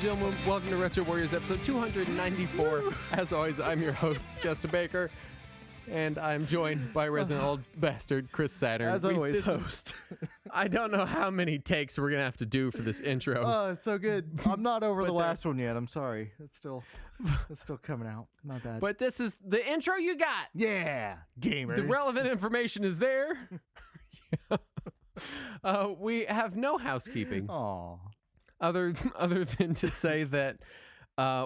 gentlemen, welcome to Retro Warriors episode 294. As always, I'm your host, Justin Baker, and I'm joined by resident old bastard, Chris Saturn. As always, host. I don't know how many takes we're going to have to do for this intro. Oh, it's so good. I'm not over the last one yet. I'm sorry. It's still coming out. My bad. But this is the intro you got. Yeah, gamers. The relevant information is there. We have no housekeeping. Aww. Other than to say that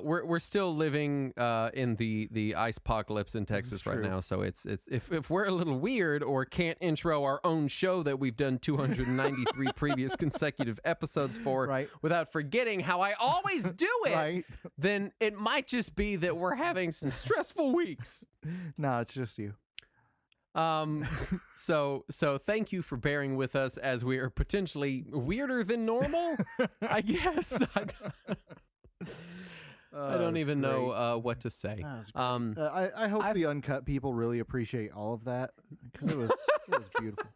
we're still living in the ice apocalypse in Texas right now. So it's if we're a little weird or can't intro our own show that we've done 293 previous consecutive episodes for without forgetting how I always do it, then it might just be that we're having some stressful weeks. No, it's just you. So thank you for bearing with us as we are potentially weirder than normal, I guess. I don't even know what to say. I hope the uncut people really appreciate all of that because it was beautiful.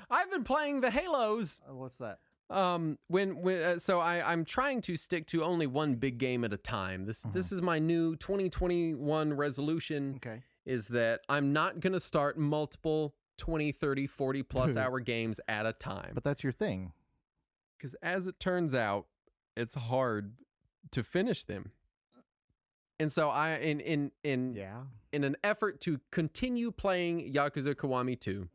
I've been playing the Halos. What's that? So I'm trying to stick to only one big game at a time. This is my new 2021 resolution. Okay. Is that I'm not going to start multiple 20, 30, 40 plus hour games at a time. But that's your thing. Because as it turns out, it's hard to finish them. And so I in an effort to continue playing Yakuza Kiwami 2,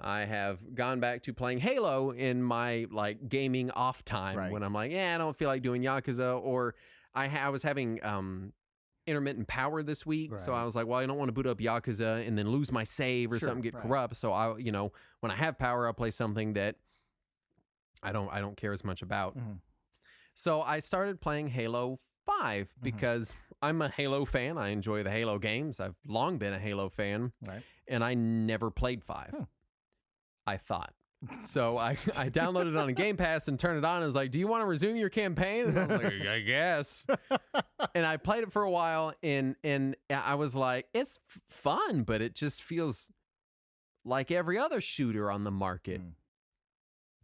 I have gone back to playing Halo in my like gaming off time when I'm like, I don't feel like doing Yakuza, or I was having intermittent power this week, so I was like, well, I don't want to boot up Yakuza and then lose my save or something get corrupt. So I, when I have power, I'll play something that I don't care as much about. So I started playing Halo 5 because I'm a Halo fan. I enjoy the Halo games. I've long been a Halo fan, and I never played 5. I thought. So I downloaded it on a Game Pass and turned it on and was like, do you want to resume your campaign? And I was like, I guess. And I played it for a while, and I was like, it's fun, but it just feels like every other shooter on the market.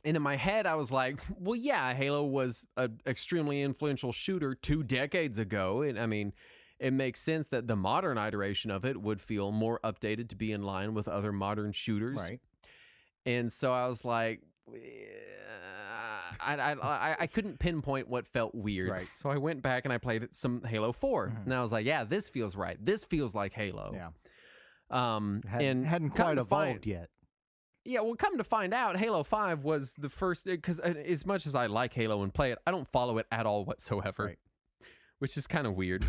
And in my head, I was like, well, yeah, Halo was an extremely influential shooter 2 decades ago. And I mean, it makes sense that the modern iteration of it would feel more updated to be in line with other modern shooters. And so I was like, I couldn't pinpoint what felt weird. So I went back and I played some Halo 4. And I was like, yeah, this feels right. This feels like Halo. Hadn't quite evolved yet. Yeah, well, come to find out, Halo 5 was the first, because as much as I like Halo and play it, I don't follow it at all whatsoever, which is kind of weird.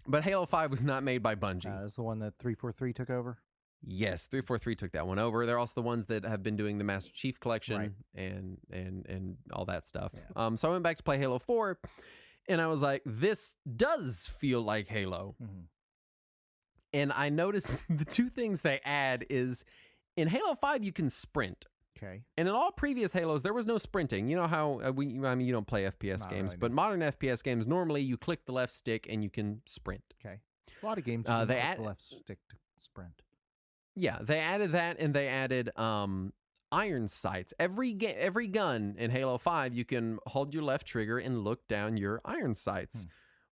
But Halo 5 was not made by Bungie. That's the one that 343 took over? Yes, 343 took that one over. They're also the ones that have been doing the Master Chief Collection and all that stuff. So I went back to play Halo 4, and I was like, this does feel like Halo. And I noticed the two things they add is, in Halo 5, you can sprint. And in all previous Halos, there was no sprinting. You know how, you don't play FPS games, but modern FPS games, normally you click the left stick and you can sprint. A lot of games you click the left stick to sprint. Yeah, they added that, and they added iron sights. Every gun in Halo 5, you can hold your left trigger and look down your iron sights,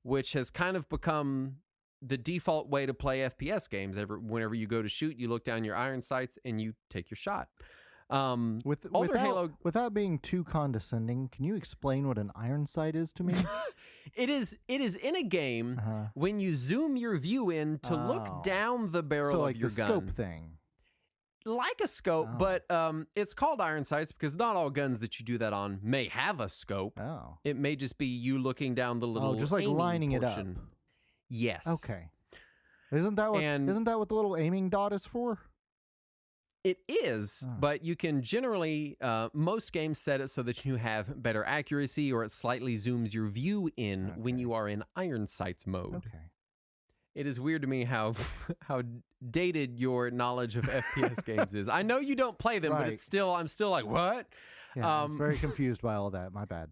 which has kind of become the default way to play FPS games. Whenever you go to shoot, you look down your iron sights and you take your shot. Without being too condescending, can you explain what an iron sight is to me? It is in a game when you zoom your view in to look down the barrel of your gun. So like the scope thing. Like a scope, but it's called iron sights because not all guns that you do that on may have a scope. It may just be you looking down the little just like lining portion. It up. Yes. Okay. Isn't that what the little aiming dot is for? It is, but you can generally, most games set it so that you have better accuracy, or it slightly zooms your view in when you are in iron sights mode. It is weird to me how dated your knowledge of FPS games is. I know you don't play them, but I'm still like, what? Yeah, I'm very confused by all that. My bad.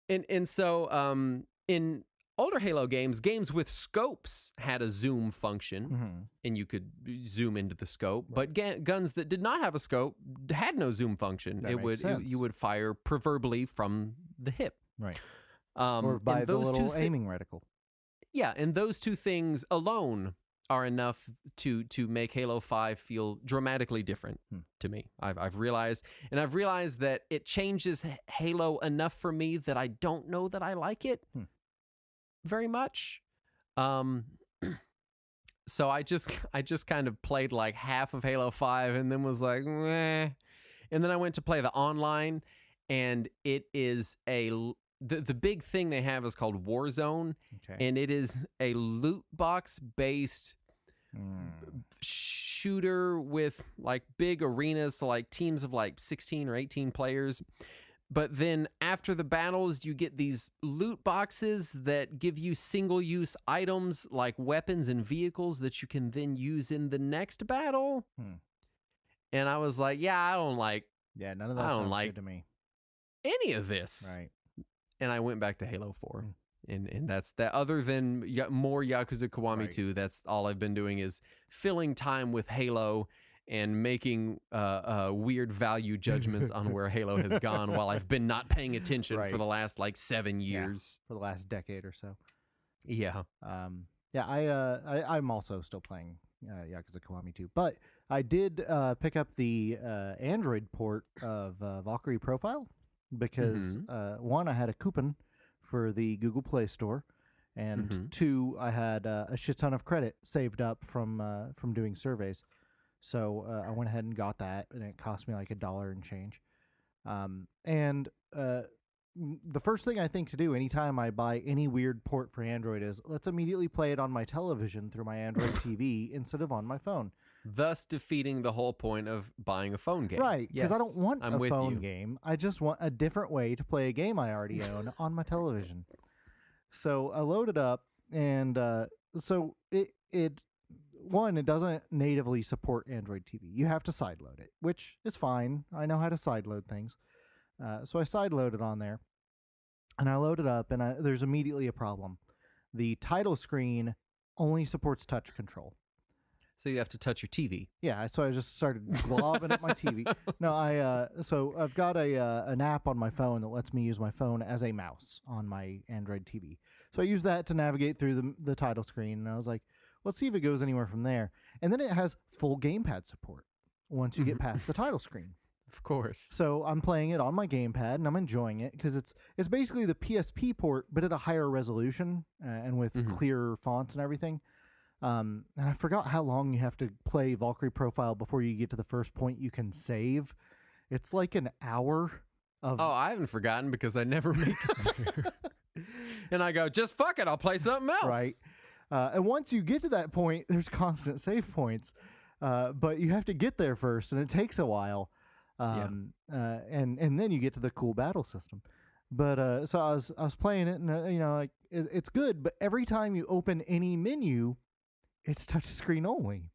And so in older Halo games with scopes had a zoom function, and you could zoom into the scope. But guns that did not have a scope had no zoom function. You would fire proverbially from the hip. Or buy the little aiming reticle. Yeah, and those two things alone are enough to make Halo 5 feel dramatically different to me. I've realized that it changes Halo enough for me that I don't know that I like it very much. So I just kind of played like half of Halo 5 and then was like, meh. And then I went to play the online, and it is the big thing they have is called Warzone, and it is a loot box based shooter with like big arenas, so like teams of like 16 or 18 players. But then after the battles, you get these loot boxes that give you single-use items like weapons and vehicles that you can then use in the next battle. And I was like, yeah, none of that sounds good to me. Any of this. Right. And I went back to Halo 4. And that's that. Other than more Yakuza Kiwami 2, that's all I've been doing is filling time with Halo and making weird value judgments on where Halo has gone while I've been not paying attention for the last like 7 years. For the last decade or so. Yeah. I'm also still playing Yakuza Kiwami 2. But I did pick up the Android port of Valkyrie Profile because, one, I had a coupon for the Google Play Store, and two, I had a shit ton of credit saved up from doing surveys. So I went ahead and got that, and it cost me like $1 and change. The first thing I think to do anytime I buy any weird port for Android is let's immediately play it on my television through my Android TV instead of on my phone. Thus defeating the whole point of buying a phone game. Right, because I don't want a phone game. I just want a different way to play a game I already own on my television. So I loaded up, and so it doesn't natively support Android TV. You have to sideload it, which is fine. I know how to sideload things. So I sideloaded on there, and I loaded up, and there's immediately a problem. The title screen only supports touch control. So you have to touch your TV. Yeah, so I just started globbing at my TV. No, so I've got an app on my phone that lets me use my phone as a mouse on my Android TV. So I use that to navigate through the title screen, and I was like, let's see if it goes anywhere from there. And then it has full gamepad support once you get past the title screen. Of course. So I'm playing it on my gamepad, and I'm enjoying it because it's basically the PSP port, but at a higher resolution and with clearer fonts and everything. And I forgot how long you have to play Valkyrie Profile before you get to the first point you can save. It's like an hour of... Oh, I haven't forgotten because I never make it there. And I go, just fuck it, I'll play something else. Right. And once you get to that point, there's constant save points. But you have to get there first, and it takes a while. And then you get to the cool battle system. But so I was playing it, and it's good. But every time you open any menu, it's touch screen only.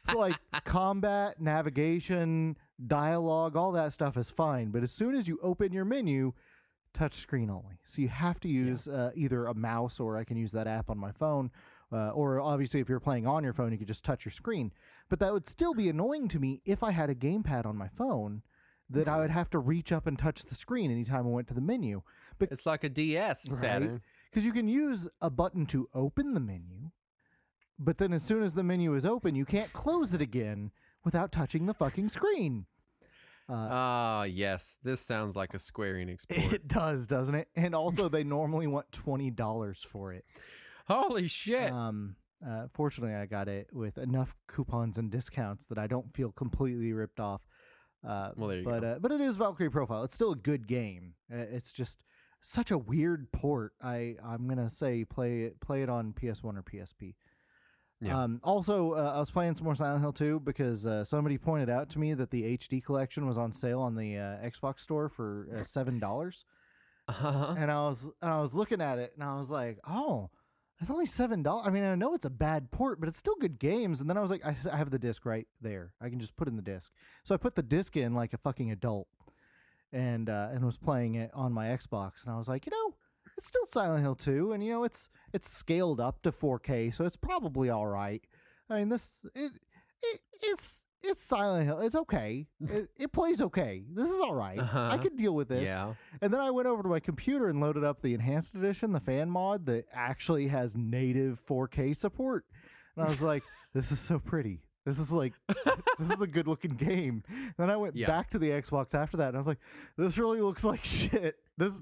So like combat, navigation, dialogue, all that stuff is fine. But as soon as you open your menu, touch screen only. So you have to use either a mouse, or I can use that app on my phone. Or obviously if you're playing on your phone, you could just touch your screen. But that would still be annoying to me if I had a gamepad on my phone, that I would have to reach up and touch the screen anytime I went to the menu. But it's like a DS, right? Saturn. Because you can use a button to open the menu, but then as soon as the menu is open, you can't close it again without touching the fucking screen. Yes. This sounds like a Square Enix port. It does, doesn't it? And also, they normally want $20 for it. Holy shit. Fortunately, I got it with enough coupons and discounts that I don't feel completely ripped off. Well, there you go. But it is Valkyrie Profile. It's still a good game. It's just such a weird port. I'm gonna say play it on PS1 or PSP. Yeah. Also, I was playing some more Silent Hill 2 because somebody pointed out to me that the HD collection was on sale on the Xbox store for $7. And I was looking at it, and I was like, oh, it's only $7. I mean, I know it's a bad port, but it's still good games. And then I was like, I have the disc right there. I can just put in the disc. So I put the disc in like a fucking adult, and was playing it on my Xbox. And I was like, it's still Silent Hill 2, and it's it's scaled up to 4K, so it's probably all right. I mean, it's it's Silent Hill. It's okay. It plays okay. This is all right. I could deal with this. Yeah. And then I went over to my computer and loaded up the enhanced edition, the fan mod that actually has native 4K support. And I was like, this is so pretty. This is like, this is a good looking game. Then I went back to the Xbox after that, and I was like, this really looks like shit. This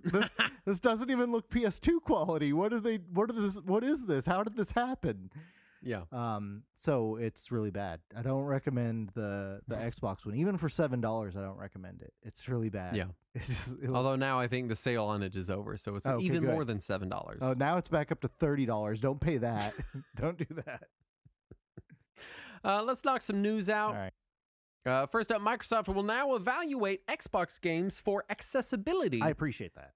doesn't even look PS2 quality. What is this? How did this happen? Yeah. So it's really bad. I don't recommend the Xbox one. Even for $7, I don't recommend it. It's really bad. Yeah. It's just, although now I think the sale on it is over, so it's even more than $7. Oh, now it's back up to $30. Don't pay that. Don't do that. Let's knock some news out. All right. First up, Microsoft will now evaluate Xbox games for accessibility. I appreciate that.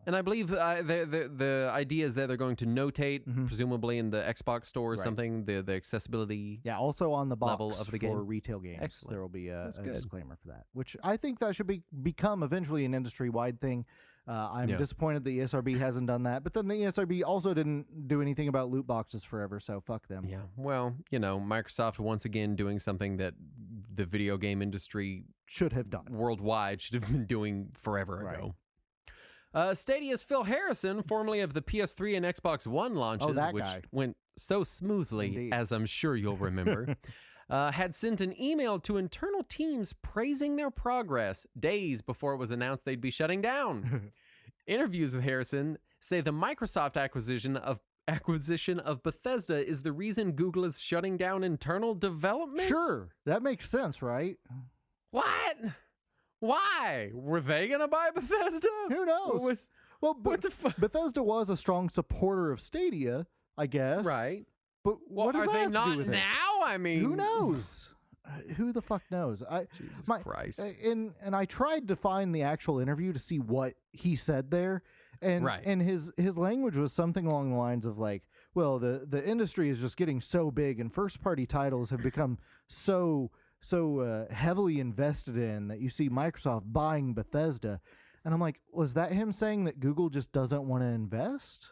And I believe the idea is that they're going to notate, presumably in the Xbox store or something, the accessibility. Yeah, also on the box level of the game. for retail games. Excellent. There will be a disclaimer for that, which I think that should become eventually an industry-wide thing. I'm disappointed the ESRB hasn't done that, but then the ESRB also didn't do anything about loot boxes forever, so fuck them. Yeah, well, Microsoft once again doing something that the video game industry should have done worldwide, should have been doing forever ago. Stadia's Phil Harrison, formerly of the PS3 and Xbox One launches, which went so smoothly, as I'm sure you'll remember, had sent an email to internal teams praising their progress days before it was announced they'd be shutting down. Interviews with Harrison say the Microsoft acquisition of Bethesda is the reason Google is shutting down internal development. Sure, that makes sense, right? What? Why? Were they going to buy Bethesda? Who knows? What the fuck? Bethesda was a strong supporter of Stadia, I guess. Right. But what does are that they have to not do with now? I mean, who knows? Who the fuck knows? Jesus Christ. And I tried to find the actual interview to see what he said there. And his language was something along the lines of like, well, the industry is just getting so big and first party titles have become so heavily invested in that you see Microsoft buying Bethesda. And I'm like, was that him saying that Google just doesn't want to invest?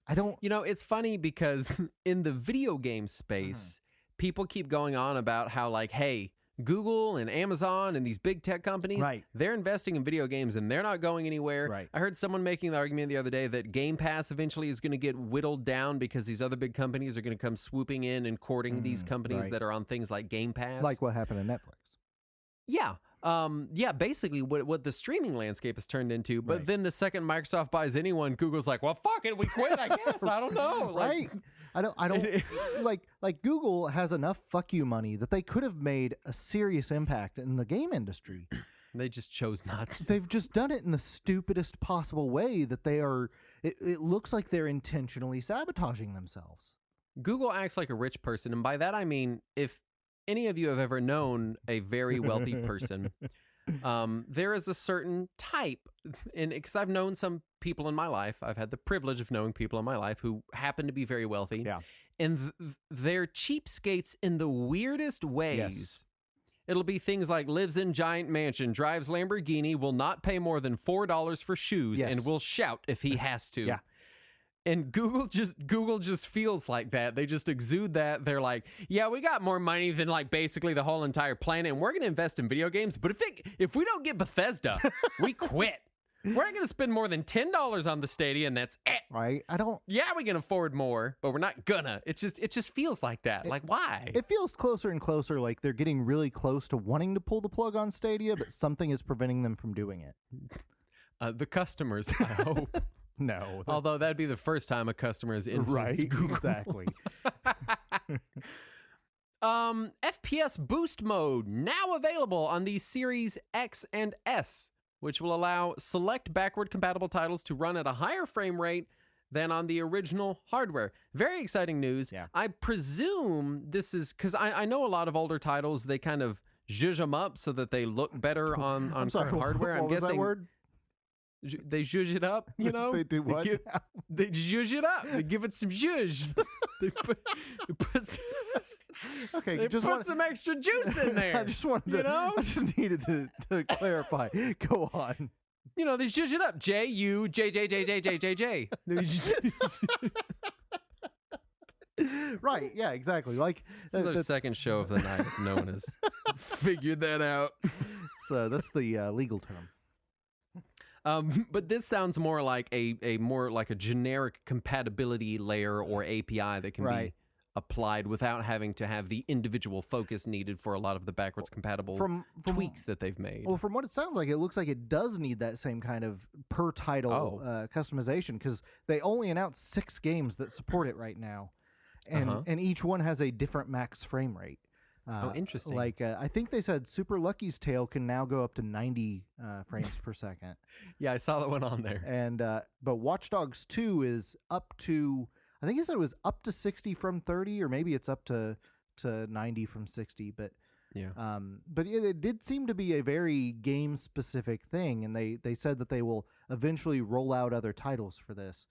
I don't. It's funny because in the video game space, people keep going on about how like, hey, Google and Amazon and these big tech companies, they're investing in video games and they're not going anywhere. Right. I heard someone making the argument the other day that Game Pass eventually is going to get whittled down because these other big companies are going to come swooping in and courting these companies that are on things like Game Pass. Like what happened in Netflix. Yeah. Basically what the streaming landscape has turned into. But then the second Microsoft buys anyone, Google's like, well, fuck it, we quit, I guess. I don't know. Right. I don't like Google has enough fuck you money that they could have made a serious impact in the game industry. They just chose not to. They've just done it in the stupidest possible way that it looks like they're intentionally sabotaging themselves. Google acts like a rich person, and by that I mean if any of you have ever known a very wealthy person, there is a certain type, and because I've known some people in my life, I've had the privilege of knowing people in my life who happen to be very wealthy, and they're cheapskates in the weirdest ways. Yes. It'll be things like lives in giant mansion, drives Lamborghini, will not pay more than $4 for shoes, and will shout if he has to. Yeah. And Google just feels like that. They just exude that. They're like, yeah, we got more money than like basically the whole entire planet, and we're going to invest in video games. But if we don't get Bethesda, we quit. We're not going to spend more than $10 on the Stadia, and that's it. Right? Yeah, we can afford more, but we're not gonna. It just feels like that. Like, why? It feels closer and closer like they're getting really close to wanting to pull the plug on Stadia, but something is preventing them from doing it. The customers, I hope. No. Although that'd be the first time a customer has influenced Google. Exactly. FPS boost mode now available on the Series X and S, which will allow select backward compatible titles to run at a higher frame rate than on the original hardware. Very exciting news. Yeah. I presume this is because I know a lot of older titles, they kind of zhuzh them up so that they look better on current hardware. I'm guessing that word? They zhuzh it up, you know? They do what? They zhuzh it up. They give it some zhuzh. They put some extra juice in there. I just wanted to, I just needed to clarify. Go on. They zhuzh it up. J-U-J-J-J-J-J-J-J. Right, yeah, exactly. Like this is our second show of the night if no one has figured that out. So that's the legal term. But this sounds more like a generic compatibility layer or API that can be applied without having to have the individual focus needed for a lot of the backwards compatible tweaks that they've made. Well, from what it sounds like, it looks like it does need that same kind of per title customization, because they only announced 6 games that support it right now, and each one has a different max frame rate. Interesting. Like I think they said Super Lucky's Tale can now go up to 90 frames per second. Yeah, I saw that one on there. And but Watch Dogs 2 is up to, I think he said it was up to 60 from 30, or maybe it's up to 90 from 60. But it did seem to be a very game specific thing, and they said that they will eventually roll out other titles for this.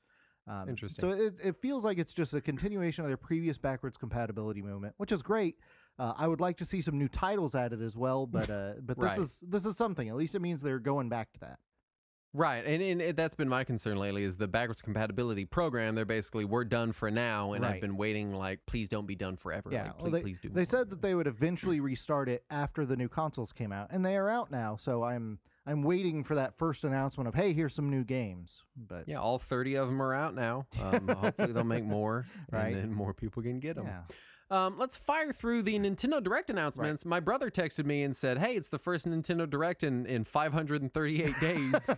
Interesting. So it feels like it's just a continuation of their previous backwards compatibility movement, which is great. I would like to see some new titles added as well, but this is something. At least it means they're going back to that. Right, and that's been my concern lately, is the backwards compatibility program. They're basically, we're done for now, and I've been waiting, like, please don't be done forever. Yeah, like, please do more. They said that they would eventually restart it after the new consoles came out, and they are out now, so I'm waiting for that first announcement of, hey, here's some new games. But yeah, all 30 of them are out now. Hopefully they'll make more, and then more people can get them. Yeah. Let's fire through the Nintendo Direct announcements. My brother texted me and said, hey, it's the first Nintendo Direct in 538 days.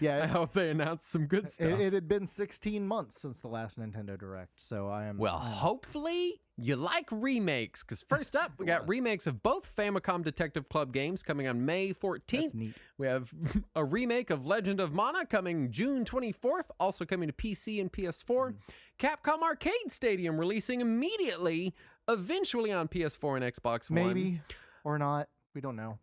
Yeah, I hope they announced some good stuff. It had been 16 months since the last Nintendo Direct, so I am... Well, hopefully you like remakes, because first up, we got remakes of both Famicom Detective Club games coming on May 14th. That's neat. We have a remake of Legend of Mana coming June 24th, also coming to PC and PS4. Capcom Arcade Stadium releasing immediately, eventually on PS4 and Xbox One. Maybe or not. We don't know.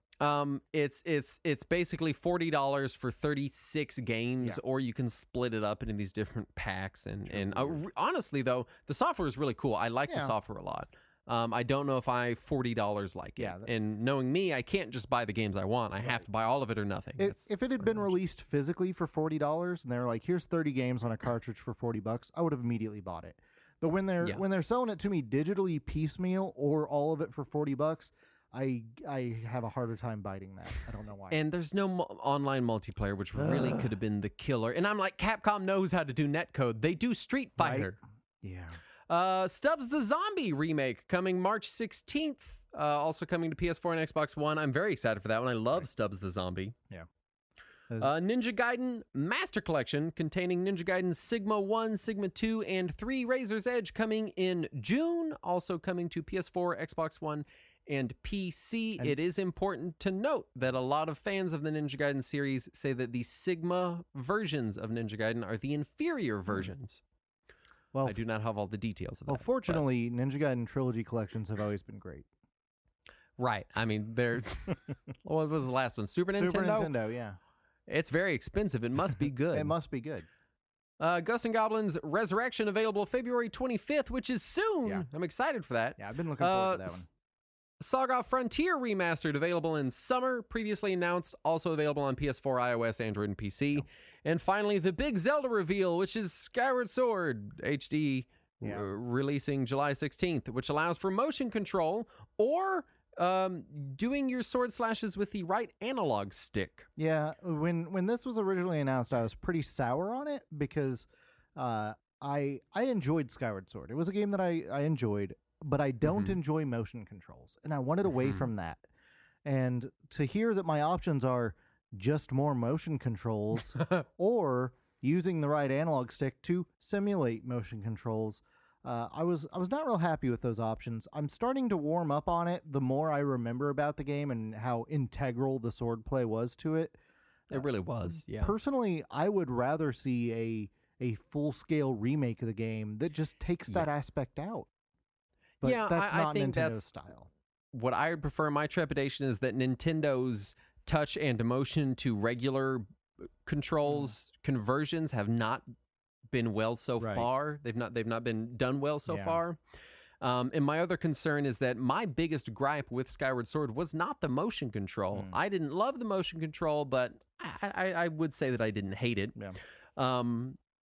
It's basically $40 for 36 games, or you can split it up into these different packs. And honestly, though, the software is really cool. I like the software a lot. I don't know if I $40 like it. Yeah, and knowing me, I can't just buy the games I want. I have to buy all of it or nothing. If it had been released physically for $40 and they were like, here's 30 games on a cartridge for $40, I would have immediately bought it. But when they're selling it to me digitally piecemeal or all of it for $40, I have a harder time biting that. I don't know why. And there's no online multiplayer, which really could have been the killer. And I'm like, Capcom knows how to do netcode. They do Street Fighter. Right? Yeah. Stubbs the Zombie remake coming March 16th. Also coming to PS4 and Xbox One. I'm very excited for that one. I love Stubbs the Zombie. Yeah. Ninja Gaiden Master Collection containing Ninja Gaiden Sigma 1, Sigma 2, and 3 Razor's Edge coming in June. Also coming to PS4, Xbox One, and PC. It is important to note that a lot of fans of the Ninja Gaiden series say that the Sigma versions of Ninja Gaiden are the inferior versions. Well, I do not have all the details of that. Well, fortunately, Ninja Gaiden Trilogy collections have always been great. Right. I mean, there's... what was the last one? Super Nintendo? Super Nintendo, yeah. It's very expensive. It must be good. It must be good. Ghosts and Goblins Resurrection available February 25th, which is soon. Yeah. I'm excited for that. Yeah, I've been looking forward to that one. Saga Frontier Remastered available in summer, previously announced, also available on PS4, iOS, Android, and PC. And finally, the big Zelda reveal, which is Skyward Sword HD, releasing July 16th, which allows for motion control or doing your sword slashes with the right analog stick. Yeah, when this was originally announced, I was pretty sour on it because I enjoyed Skyward Sword. It was a game that I enjoyed, but I don't enjoy motion controls, and I wanted away from that. And to hear that my options are just more motion controls or using the right analog stick to simulate motion controls, I was not real happy with those options. I'm starting to warm up on it the more I remember about the game and how integral the swordplay was to it. It really was, yeah. Personally, I would rather see a full-scale remake of the game that just takes that aspect out. But that's not Nintendo's style. What I would prefer, my trepidation is that Nintendo's touch and motion to regular controls conversions have not been well so far. They've not been done well so far. And my other concern is that my biggest gripe with Skyward Sword was not the motion control. I didn't love the motion control, but I would say that I didn't hate it. Yeah.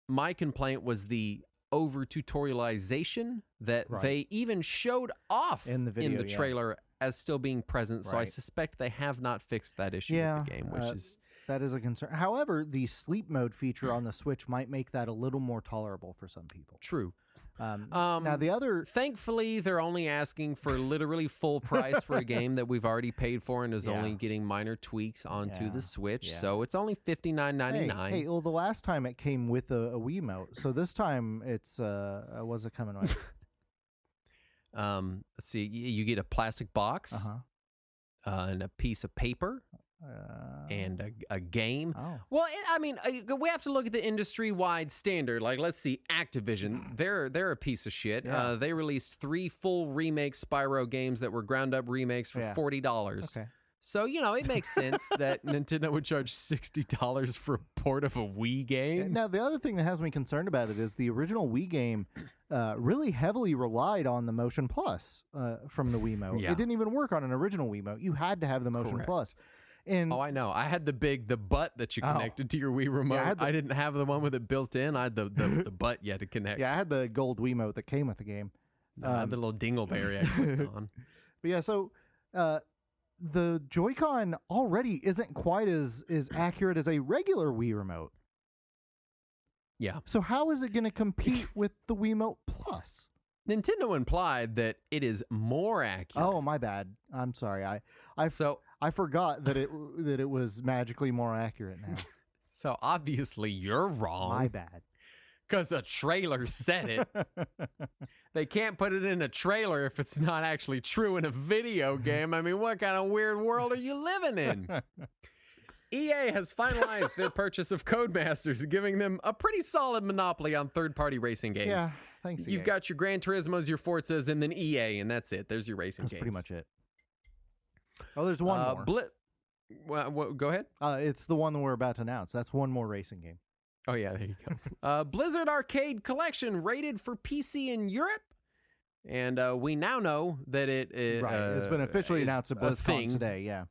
My complaint was the over tutorialization that they even showed off in the video, trailer as still being present. So I suspect they have not fixed that issue with the game, which is... That is a concern. However, the sleep mode feature on the Switch might make that a little more tolerable for some people. True. Now, the other... Thankfully, they're only asking for literally full price for a game that we've already paid for and is only getting minor tweaks onto the Switch. Yeah. So it's only $59.99. Hey, well, the last time it came with a Wiimote. So this time it's... what's it coming with? Let's see. You get a plastic box and a piece of paper. And a game. Oh. Well, we have to look at the industry-wide standard. Like, let's see, Activision, they're a piece of shit. Yeah. They released 3 full remake Spyro games that were ground-up remakes for $40. Okay. So, it makes sense that Nintendo would charge $60 for a port of a Wii game. Now, the other thing that has me concerned about it is the original Wii game really heavily relied on the Motion Plus from the Wiimote. Yeah. It didn't even work on an original Wiimote. You had to have the Motion Plus. And I know. I had the butt that you connected to your Wii remote. Yeah, I didn't have the one with it built in. I had the butt you had to connect. Yeah, I had the gold Wiimote that came with the game. I had the little dingleberry I clicked on. But yeah, so the Joy-Con already isn't quite as accurate as a regular Wii remote. Yeah. So how is it going to compete with the Wiimote Plus? Nintendo implied that it is more accurate. Oh, my bad. I'm sorry. I forgot that it was magically more accurate now. So obviously you're wrong. My bad. Because a trailer said it. They can't put it in a trailer if it's not actually true in a video game. I mean, what kind of weird world are you living in? EA has finalized their purchase of Codemasters, giving them a pretty solid monopoly on third-party racing games. Yeah, thanks, You've got your Gran Turismos, your Forzas, and then EA, and that's it. There's your racing games. That's pretty much it. Oh, there's one more. Go ahead. It's the one that we're about to announce. That's one more racing game. Oh, yeah, there you go. Blizzard Arcade Collection rated for PC in Europe. And we now know that it's been officially announced at BlizzCon today, yeah.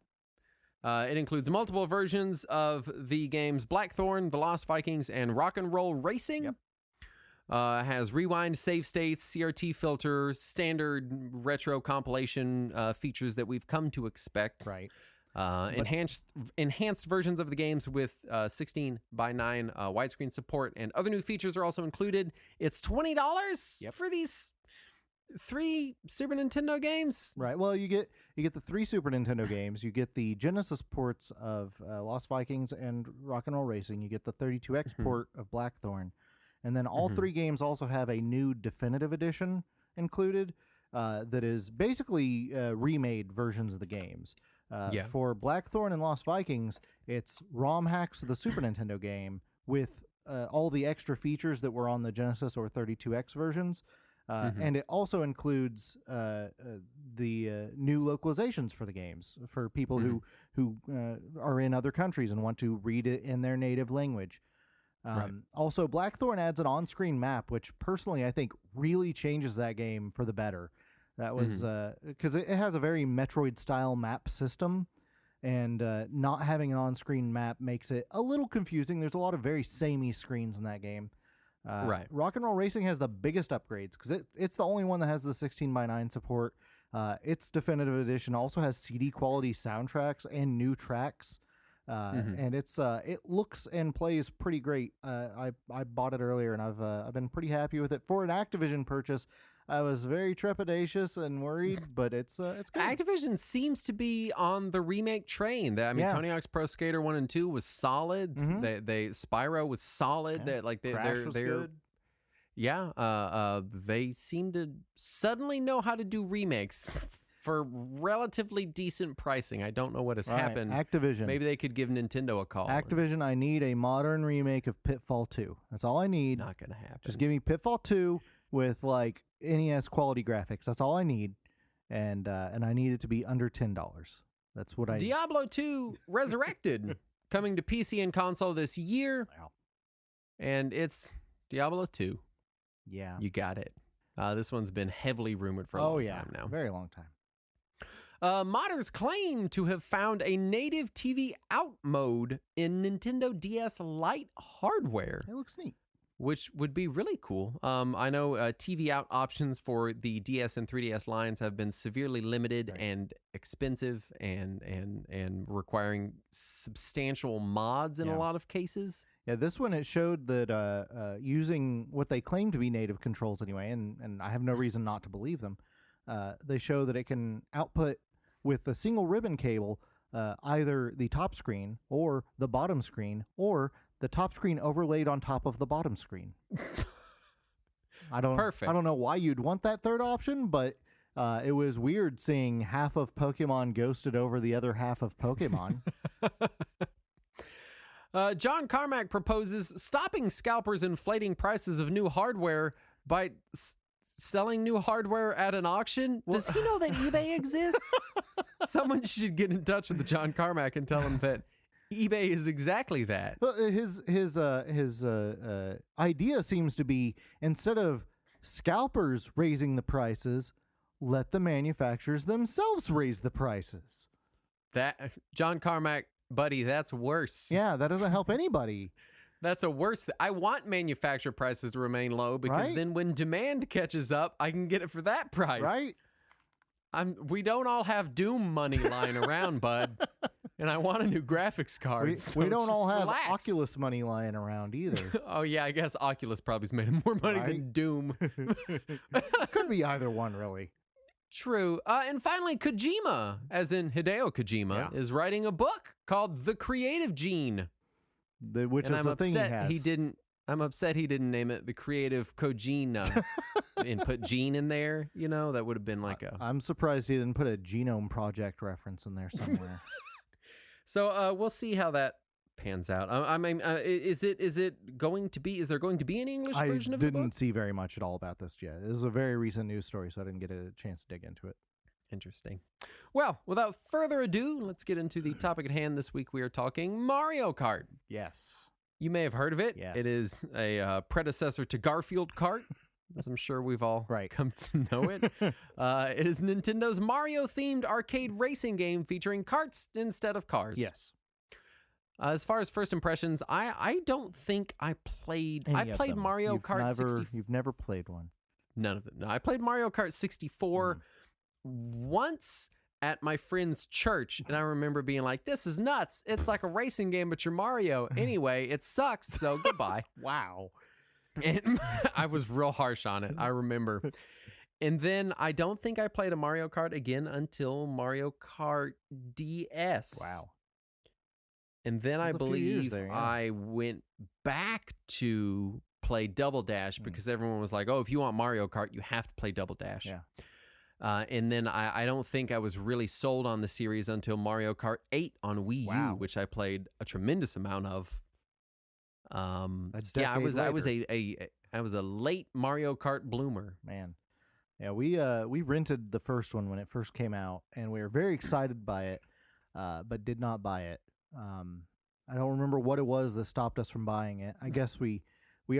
It includes multiple versions of the games Blackthorn, The Lost Vikings, and Rock and Roll Racing. Yep. Has rewind, save states, CRT filter, standard retro compilation features that we've come to expect. Right. Enhanced versions of the games with 16:9 widescreen support, and other new features are also included. It's $20 for these 3 Super Nintendo games. Right. Well, you get the 3 Super Nintendo games. You get the Genesis ports of Lost Vikings and Rock and Roll Racing. You get the 32X port of Blackthorn. And then all 3 games also have a new definitive edition included that is basically remade versions of the games. For Blackthorn and Lost Vikings, it's ROM hacks of the Super Nintendo game with all the extra features that were on the Genesis or 32X versions. And it also includes the new localizations for the games for people who are in other countries and want to read it in their native language. Also, Blackthorn adds an on-screen map, which personally I think really changes that game for the better. That was because it has a very Metroid-style map system, and not having an on-screen map makes it a little confusing. There's a lot of very samey screens in that game. Rock and Roll Racing has the biggest upgrades because it's the only one that has the 16:9 support. Its definitive edition also has CD quality soundtracks and new tracks. And it looks and plays pretty great. I bought it earlier, and I've been pretty happy with it. For an Activision purchase, I was very trepidatious and worried, but it's good. Activision seems to be on the remake train. Tony Hawk's Pro Skater 1 and 2 was solid. They Spyro was solid. Crash was good. Yeah, they seem to suddenly know how to do remakes for relatively decent pricing. I don't know what has happened. Activision. Maybe they could give Nintendo a call. Activision, I need a modern remake of Pitfall 2. That's all I need. Not going to happen. Just give me Pitfall 2 with like NES quality graphics. That's all I need. And I need it to be under $10. That's what I need. Diablo 2 Resurrected coming to PC and console this year. Wow. And it's Diablo 2. Yeah. You got it. This one's been heavily rumored for a long time now. Very long time. Modders claim to have found a native TV out mode in Nintendo DS Lite hardware. It looks neat. which would be really cool. I know TV out options for the DS and 3DS lines have been severely limited and expensive and requiring substantial mods in a lot of cases. Yeah, this one, it showed that using what they claim to be native controls anyway, and I have no reason not to believe them, they show that it can output with a single ribbon cable either the top screen or the bottom screen or the top screen overlaid on top of the bottom screen. I don't know why you'd want that third option, but it was weird seeing half of Pokemon ghosted over the other half of Pokemon. John Carmack proposes stopping scalpers inflating prices of new hardware by selling new hardware at an auction. Does he know that eBay exists? Someone should get in touch with John Carmack and tell him that eBay is exactly that. Well, his idea seems to be, instead of scalpers raising the prices, let the manufacturers themselves raise the prices. That John Carmack, buddy, that's worse. Yeah, that doesn't help anybody. That's a worse. I want manufacturer prices to remain low because then when demand catches up, I can get it for that price. Right. We don't all have Doom money lying around, bud. And I want a new graphics card. We don't all have Oculus money lying around either. Oh, yeah, I guess Oculus probably's made more money than Doom. Could be either one, really. True. And finally, Kojima, as in Hideo Kojima, is writing a book called The Creative Gene. Which is the thing he has. I'm upset he didn't name it The Creative Kojina and put gene in there. You know, that would have been like I'm surprised he didn't put a Genome Project reference in there somewhere. So we'll see how that pans out. I mean, is there going to be an English version of the book? I didn't see very much at all about this yet. This is a very recent news story, so I didn't get a chance to dig into it. Interesting. Well, without further ado, let's get into the topic at hand. This week we are talking Mario Kart. Yes. You may have heard of it. Yes. It is a predecessor to Garfield Kart, as I'm sure we've all come to know it. It is Nintendo's Mario-themed arcade racing game featuring karts instead of cars. Yes. As far as first impressions, I don't think I played... I played Mario Kart 64. You've never played one. None of them. No, I played Mario Kart 64 once at my friend's church, and I remember being like, this is nuts. It's like a racing game, but you're Mario. Anyway, it sucks, so goodbye. Wow. And I was real harsh on it, I remember. And then I don't think I played a Mario Kart again until Mario Kart DS. Wow. And then I believe I went back to play Double Dash because everyone was like, oh, if you want Mario Kart, you have to play Double Dash. Yeah. And then I don't think I was really sold on the series until Mario Kart 8 on Wii U, which I played a tremendous amount of. I was a late Mario Kart bloomer. Man. Yeah, we rented the first one when it first came out, and we were very excited by it, but did not buy it. I don't remember what it was that stopped us from buying it. I guess we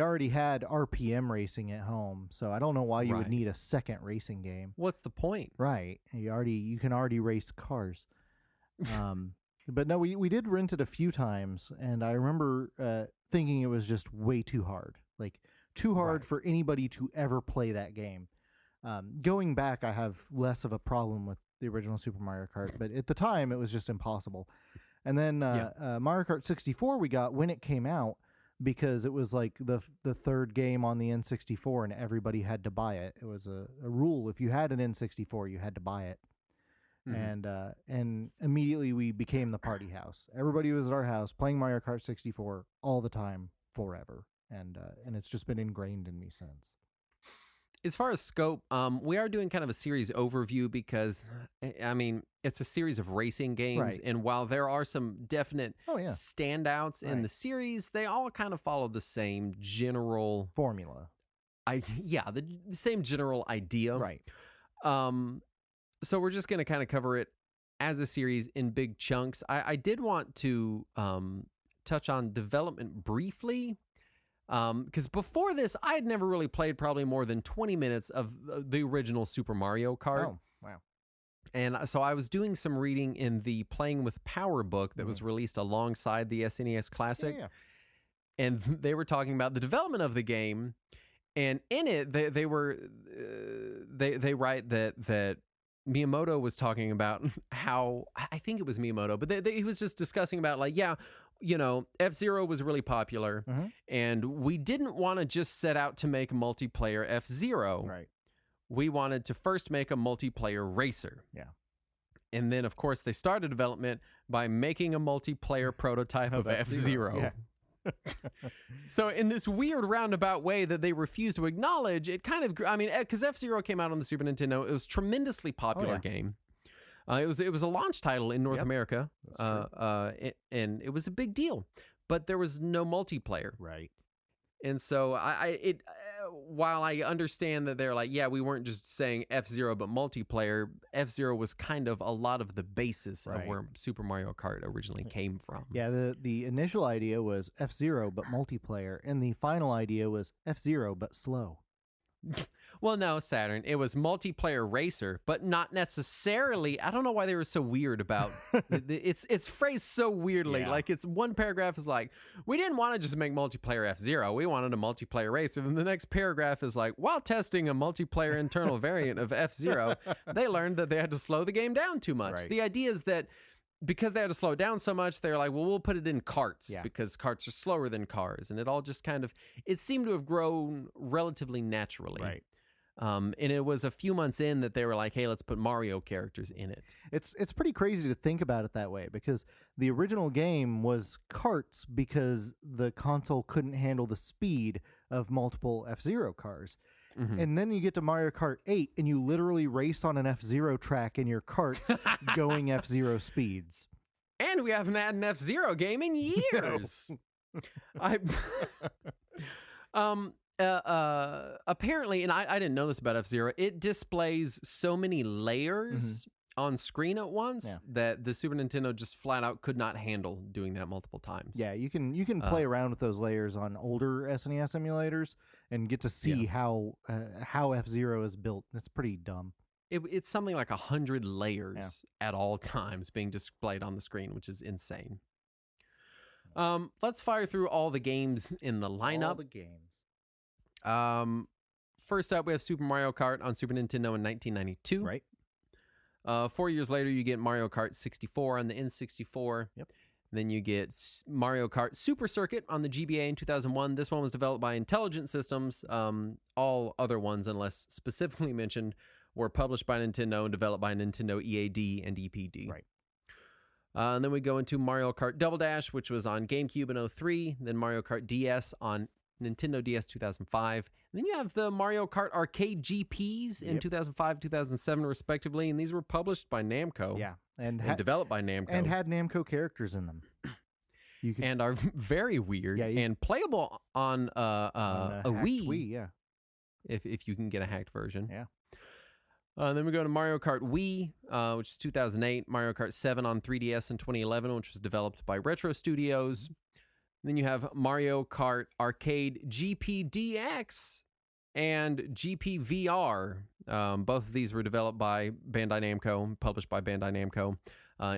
already had RPM racing at home, so I don't know why you would need a second racing game. What's the point? Right. You can already race cars. But no, we did rent it a few times, and I remember thinking it was just way too hard. Like, too hard for anybody to ever play that game. Going back, I have less of a problem with the original Super Mario Kart, but at the time, it was just impossible. And then Mario Kart 64 we got when it came out, because it was like the third game on the N64 and everybody had to buy it. It was a rule. If you had an N64, you had to buy it. And immediately we became the party house. Everybody was at our house playing Mario Kart 64 all the time forever. And it's just been ingrained in me since. As far as scope, we are doing kind of a series overview because, I mean, it's a series of racing games. And while there are some definite standouts in the series, they all kind of follow the same general... formula. The same general idea. Right. So we're just going to kind of cover it as a series in big chunks. I did want to touch on development briefly. Because before this, I had never really played probably more than 20 minutes of the original Super Mario Kart. Oh, wow. And so I was doing some reading in the Playing with Power book that was released alongside the SNES Classic. Yeah. and they were talking about the development of the game, and in it they write that Miyamoto was talking about how, I think it was Miyamoto, but he was just discussing about like, yeah, you know, F-Zero was really popular, and we didn't want to just set out to make a multiplayer F-Zero. Right. We wanted to first make a multiplayer racer. Yeah. And then, of course, they started development by making a multiplayer prototype of F-Zero. Yeah. So in this weird roundabout way that they refuse to acknowledge, it kind of, I mean, because F-Zero came out on the Super Nintendo, it was a tremendously popular game. It was a launch title in North America, and it was a big deal. But there was no multiplayer. Right. And so while I understand that they're like, yeah, we weren't just saying F-Zero, but multiplayer, F-Zero was kind of a lot of the basis of where Super Mario Kart originally came from. Yeah, the initial idea was F-Zero, but multiplayer, and the final idea was F-Zero, but slow. Well, no, Saturn. It was multiplayer racer, but not necessarily. I don't know why they were so weird about it's phrased so weirdly. Yeah. Like, it's one paragraph is like, we didn't want to just make multiplayer F-Zero. We wanted a multiplayer racer. And the next paragraph is like, while testing a multiplayer internal variant of F-Zero, they learned that they had to slow the game down too much. Right. The idea is that because they had to slow it down so much, they're like, well, we'll put it in karts because karts are slower than cars. And it all just kind of, it seemed to have grown relatively naturally. Right. And it was a few months in that they were like, hey, let's put Mario characters in it. It's pretty crazy to think about it that way, because the original game was karts because the console couldn't handle the speed of multiple F-Zero cars. And then you get to Mario Kart 8 and you literally race on an F-Zero track in your karts going F-Zero speeds. And we haven't had an F-Zero game in years. Apparently, and I didn't know this about F-Zero, it displays so many layers on screen at once that the Super Nintendo just flat out could not handle doing that multiple times. Yeah, you can play around with those layers on older SNES emulators and get to see how F-Zero is built. It's pretty dumb. It's something like 100 layers at all times being displayed on the screen, which is insane. Let's fire through all the games in the lineup. All the games. First up, we have Super Mario Kart on Super Nintendo in 1992. Right. 4 years later, you get Mario Kart 64 on the N64. Yep. Then you get Mario Kart Super Circuit on the GBA in 2001. This one was developed by Intelligent Systems. All other ones, unless specifically mentioned, were published by Nintendo and developed by Nintendo EAD and EPD. Right. And then we go into Mario Kart Double Dash, which was on GameCube in 2003. Then Mario Kart DS on Nintendo DS 2005. And then you have the Mario Kart Arcade GPs in 2005, 2007, respectively. And these were published by Namco. Yeah. And developed by Namco. And had Namco characters in them. And are very weird and playable on a Wii. Wii, yeah. If you can get a hacked version. Yeah. Then we go to Mario Kart Wii, which is 2008. Mario Kart 7 on 3DS in 2011, which was developed by Retro Studios. Then you have Mario Kart Arcade GP DX and GP VR. Both of these were developed by Bandai Namco, published by Bandai Namco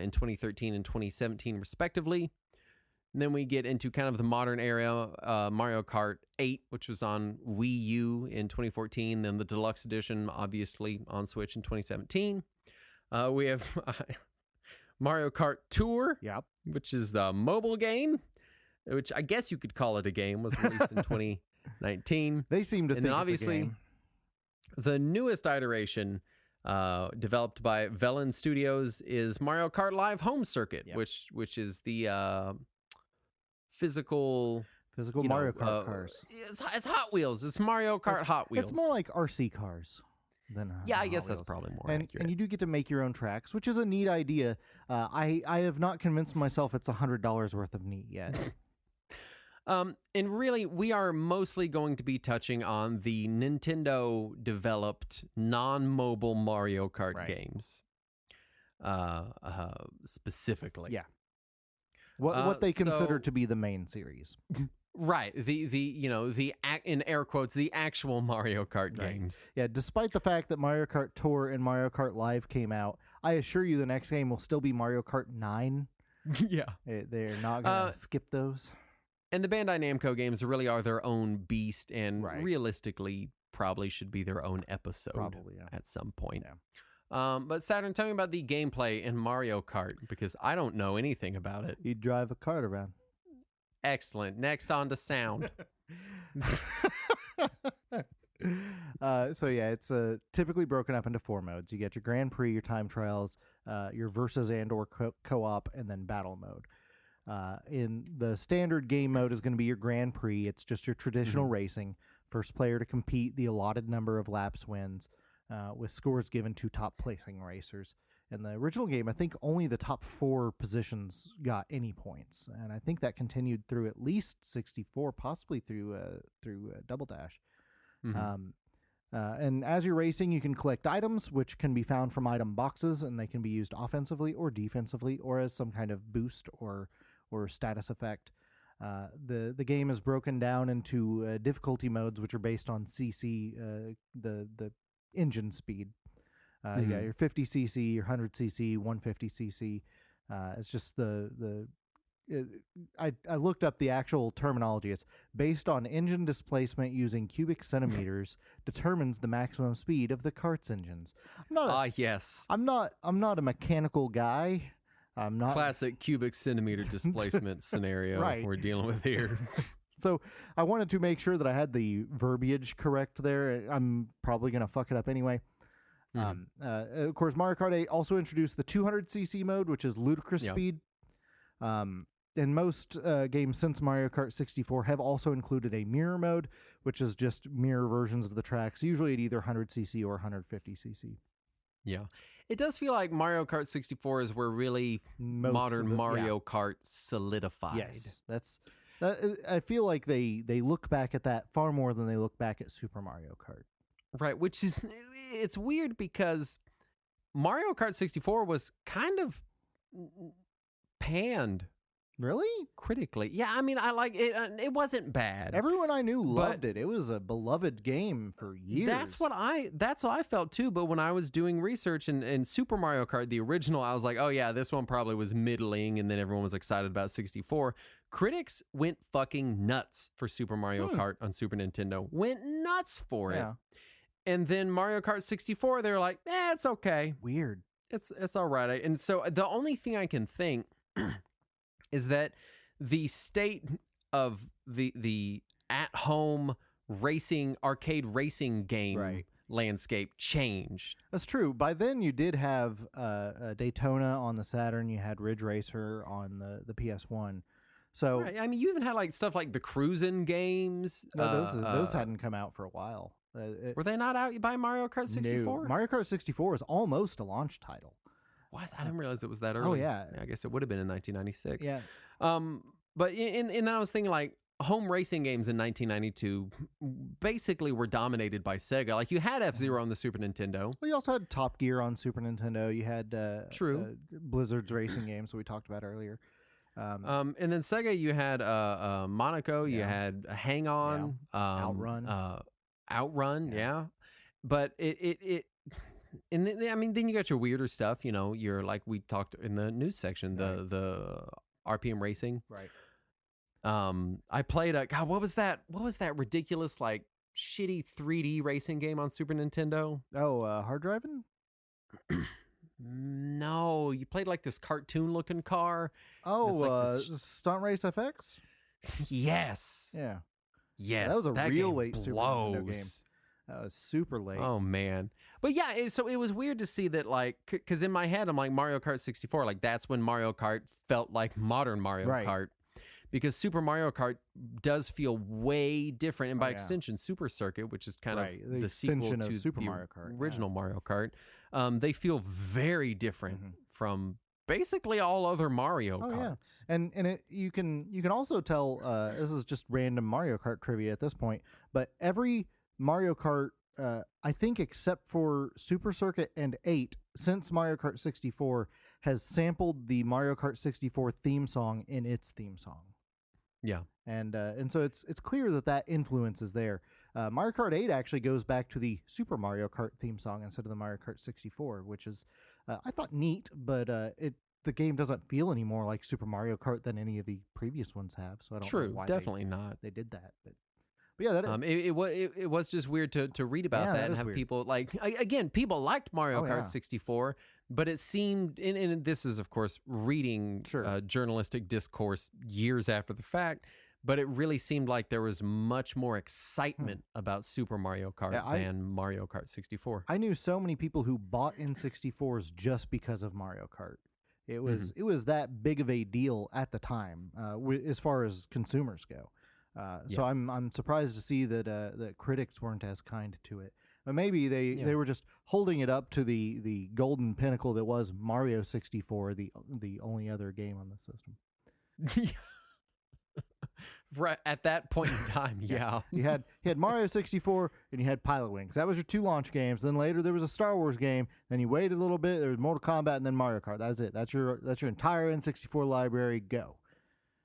in 2013 and 2017, respectively. And then we get into kind of the modern era, Mario Kart 8, which was on Wii U in 2014. Then the Deluxe Edition, obviously, on Switch in 2017. We have Mario Kart Tour, which is the mobile game, which I guess you could call it a game, was released in 2019. They seem to think it's obviously, a game. The newest iteration, developed by Velen Studios, is Mario Kart Live Home Circuit, which is the physical Mario Kart cars. It's Hot Wheels. It's Mario Kart Hot Wheels. It's more like RC cars than I guess that's probably more accurate. And you do get to make your own tracks, which is a neat idea. I have not convinced myself it's $100 worth of neat yet. And really, we are mostly going to be touching on the Nintendo-developed non-mobile Mario Kart games, specifically. Yeah. What they consider to be the main series. Right. In air quotes, the actual Mario Kart games. Yeah, despite the fact that Mario Kart Tour and Mario Kart Live came out, I assure you the next game will still be Mario Kart 9. Yeah. They're not going to skip those. And the Bandai Namco games really are their own beast, and realistically probably should be their own episode at some point. But Saturn, tell me about the gameplay in Mario Kart, because I don't know anything about it. You drive a cart around. Excellent. Next on to sound. So yeah, it's typically broken up into 4 modes. You get your Grand Prix, your time trials, your versus and or co-op, and then battle mode. In the standard game mode is going to be your Grand Prix. It's just your traditional racing. First player to compete the allotted number of laps wins, with scores given to top placing racers. In the original game, I think only the top 4 positions got any points, and I think that continued through at least 64, possibly through Double Dash. And as you're racing, you can collect items, which can be found from item boxes, and they can be used offensively or defensively, or as some kind of boost or status effect. The game is broken down into difficulty modes, which are based on CC, the engine speed. You got your 50cc, your 100cc, 150cc. It's just I looked up the actual terminology. It's based on engine displacement using cubic centimeters determines the maximum speed of the kart's engines. Yes. I'm not a mechanical guy. I'm not classic cubic centimeter displacement scenario we're dealing with here. So I wanted to make sure that I had the verbiage correct there. I'm probably going to fuck it up anyway. Of course, Mario Kart 8 also introduced the 200cc mode, which is ludicrous speed. And most games since Mario Kart 64 have also included a mirror mode, which is just mirror versions of the tracks, usually at either 100cc or 150cc. Yeah. It does feel like Mario Kart 64 is where really modern Mario Kart solidified. Yes, that's. I feel like they look back at that far more than they look back at Super Mario Kart. Right, which is, it's weird because Mario Kart 64 was kind of panned. Really? Critically. Yeah, I mean, I like it. It wasn't bad. Everyone I knew loved it. It was a beloved game for years. That's what I felt too. But when I was doing research in Super Mario Kart, the original, I was like, oh yeah, this one probably was middling, and then everyone was excited about 64. Critics went fucking nuts for Super Mario Kart on Super Nintendo. Went nuts for it. And then Mario Kart 64, they were like, it's okay. Weird. It's all right. And so the only thing I can think is that the state of the at-home arcade racing game landscape changed. That's true. By then, you did have Daytona on the Saturn. You had Ridge Racer on the PS1. So I mean, you even had like stuff like the cruising games. No, those hadn't come out for a while. Were they not out by Mario Kart 64? No. Mario Kart 64 was almost a launch title. I didn't realize it was that early. Oh, yeah. I guess it would have been in 1996. Yeah. But in that I was thinking like home racing games in 1992 basically were dominated by Sega. Like you had F-Zero on the Super Nintendo. Well, you also had Top Gear on Super Nintendo. You had Blizzard's racing games that we talked about earlier. And then Sega, you had Monaco, you had Hang On, Outrun, but and then you got your weirder stuff, you're like we talked in the news section, the RPM racing. Right. I played what was that ridiculous like shitty 3D racing game on Super Nintendo? Oh, Hard Driving? No, you played like this cartoon looking car. Oh, like Stunt Race FX? Yes. Yeah. Yes. That was a real late Super Nintendo game. That was super late. Oh, man. But yeah, so it was weird to see that, like, because in my head, I'm like, Mario Kart 64, like, that's when Mario Kart felt like modern Mario Kart. Because Super Mario Kart does feel way different. And by extension, Super Circuit, which is kind of the sequel to Super the Mario Kart, original Mario Kart, they feel very different from basically all other Mario Karts. Yeah. And you can also tell, this is just random Mario Kart trivia at this point, but every Mario Kart, I think except for Super Circuit and 8, since Mario Kart 64, has sampled the Mario Kart 64 theme song in its theme song. Yeah. And so it's clear that influence is there. Mario Kart 8 actually goes back to the Super Mario Kart theme song instead of the Mario Kart 64, which is, I thought, neat, but the game doesn't feel any more like Super Mario Kart than any of the previous ones have. So I don't know why definitely not. They did that. But yeah, it was just weird to read about that and have weird. People like again, people liked Mario Kart 64, but it seemed, and this is of course reading journalistic discourse years after the fact, but it really seemed like there was much more excitement about Super Mario Kart than Mario Kart 64. I knew so many people who bought N64s just because of Mario Kart. It was that big of a deal at the time, as far as consumers go. So I'm surprised to see that critics weren't as kind to it. But maybe they were just holding it up to the golden pinnacle that was Mario 64, the only other game on the system. Right at that point in time, you had Mario 64 and you had Pilot Wings. That was your 2 launch games. Then later there was a Star Wars game. Then you waited a little bit. There was Mortal Kombat and then Mario Kart. That's it. That's your entire N64 library. Go.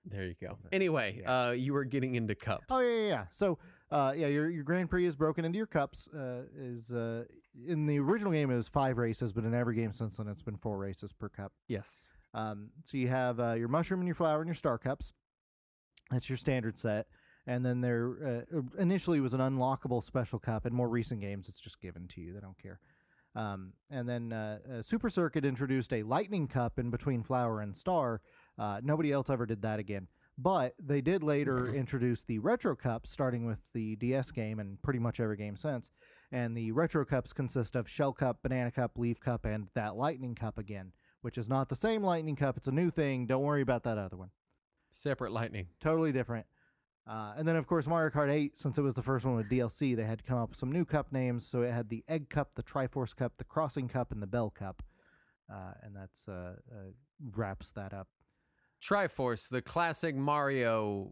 There you go. Anyway, you were getting into cups. Oh yeah. So your Grand Prix is broken into your cups. In the original game it was 5 races, but in every game since then it's been 4 races per cup. Yes. So you have your mushroom and your flower and your star cups. That's your standard set. And then there initially was an unlockable special cup. In more recent games, it's just given to you. They don't care. And then Super Circuit introduced a lightning cup in between flower and star. Nobody else ever did that again. But they did later introduce the Retro Cups, starting with the DS game and pretty much every game since. And the Retro Cups consist of Shell Cup, Banana Cup, Leaf Cup, and that Lightning Cup again, which is not the same Lightning Cup. It's a new thing. Don't worry about that other one. Separate lightning. Totally different. And then, of course, Mario Kart 8, since it was the first one with DLC, they had to come up with some new cup names. So it had the Egg Cup, the Triforce Cup, the Crossing Cup, and the Bell Cup. And that's wraps that up. Triforce, the classic Mario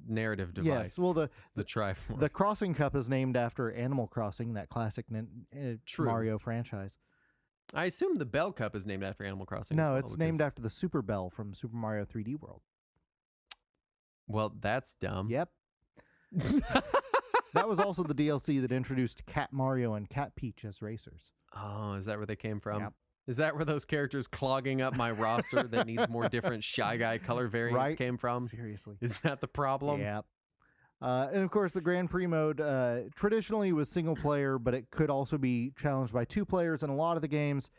narrative device. Yes, well, the Triforce. The Crossing Cup is named after Animal Crossing, that classic Mario franchise. I assume the Bell Cup is named after Animal Crossing. No, it's named after the Super Bell from Super Mario 3D World. Well, that's dumb. Yep. That was also the DLC that introduced Cat Mario and Cat Peach as racers. Oh, is that where they came from? Yep. Is that where those characters clogging up my roster that needs more different Shy Guy color variants came from? Seriously. Is that the problem? Yep. And of course, the Grand Prix mode traditionally was single player, but it could also be challenged by 2 players in a lot of the games.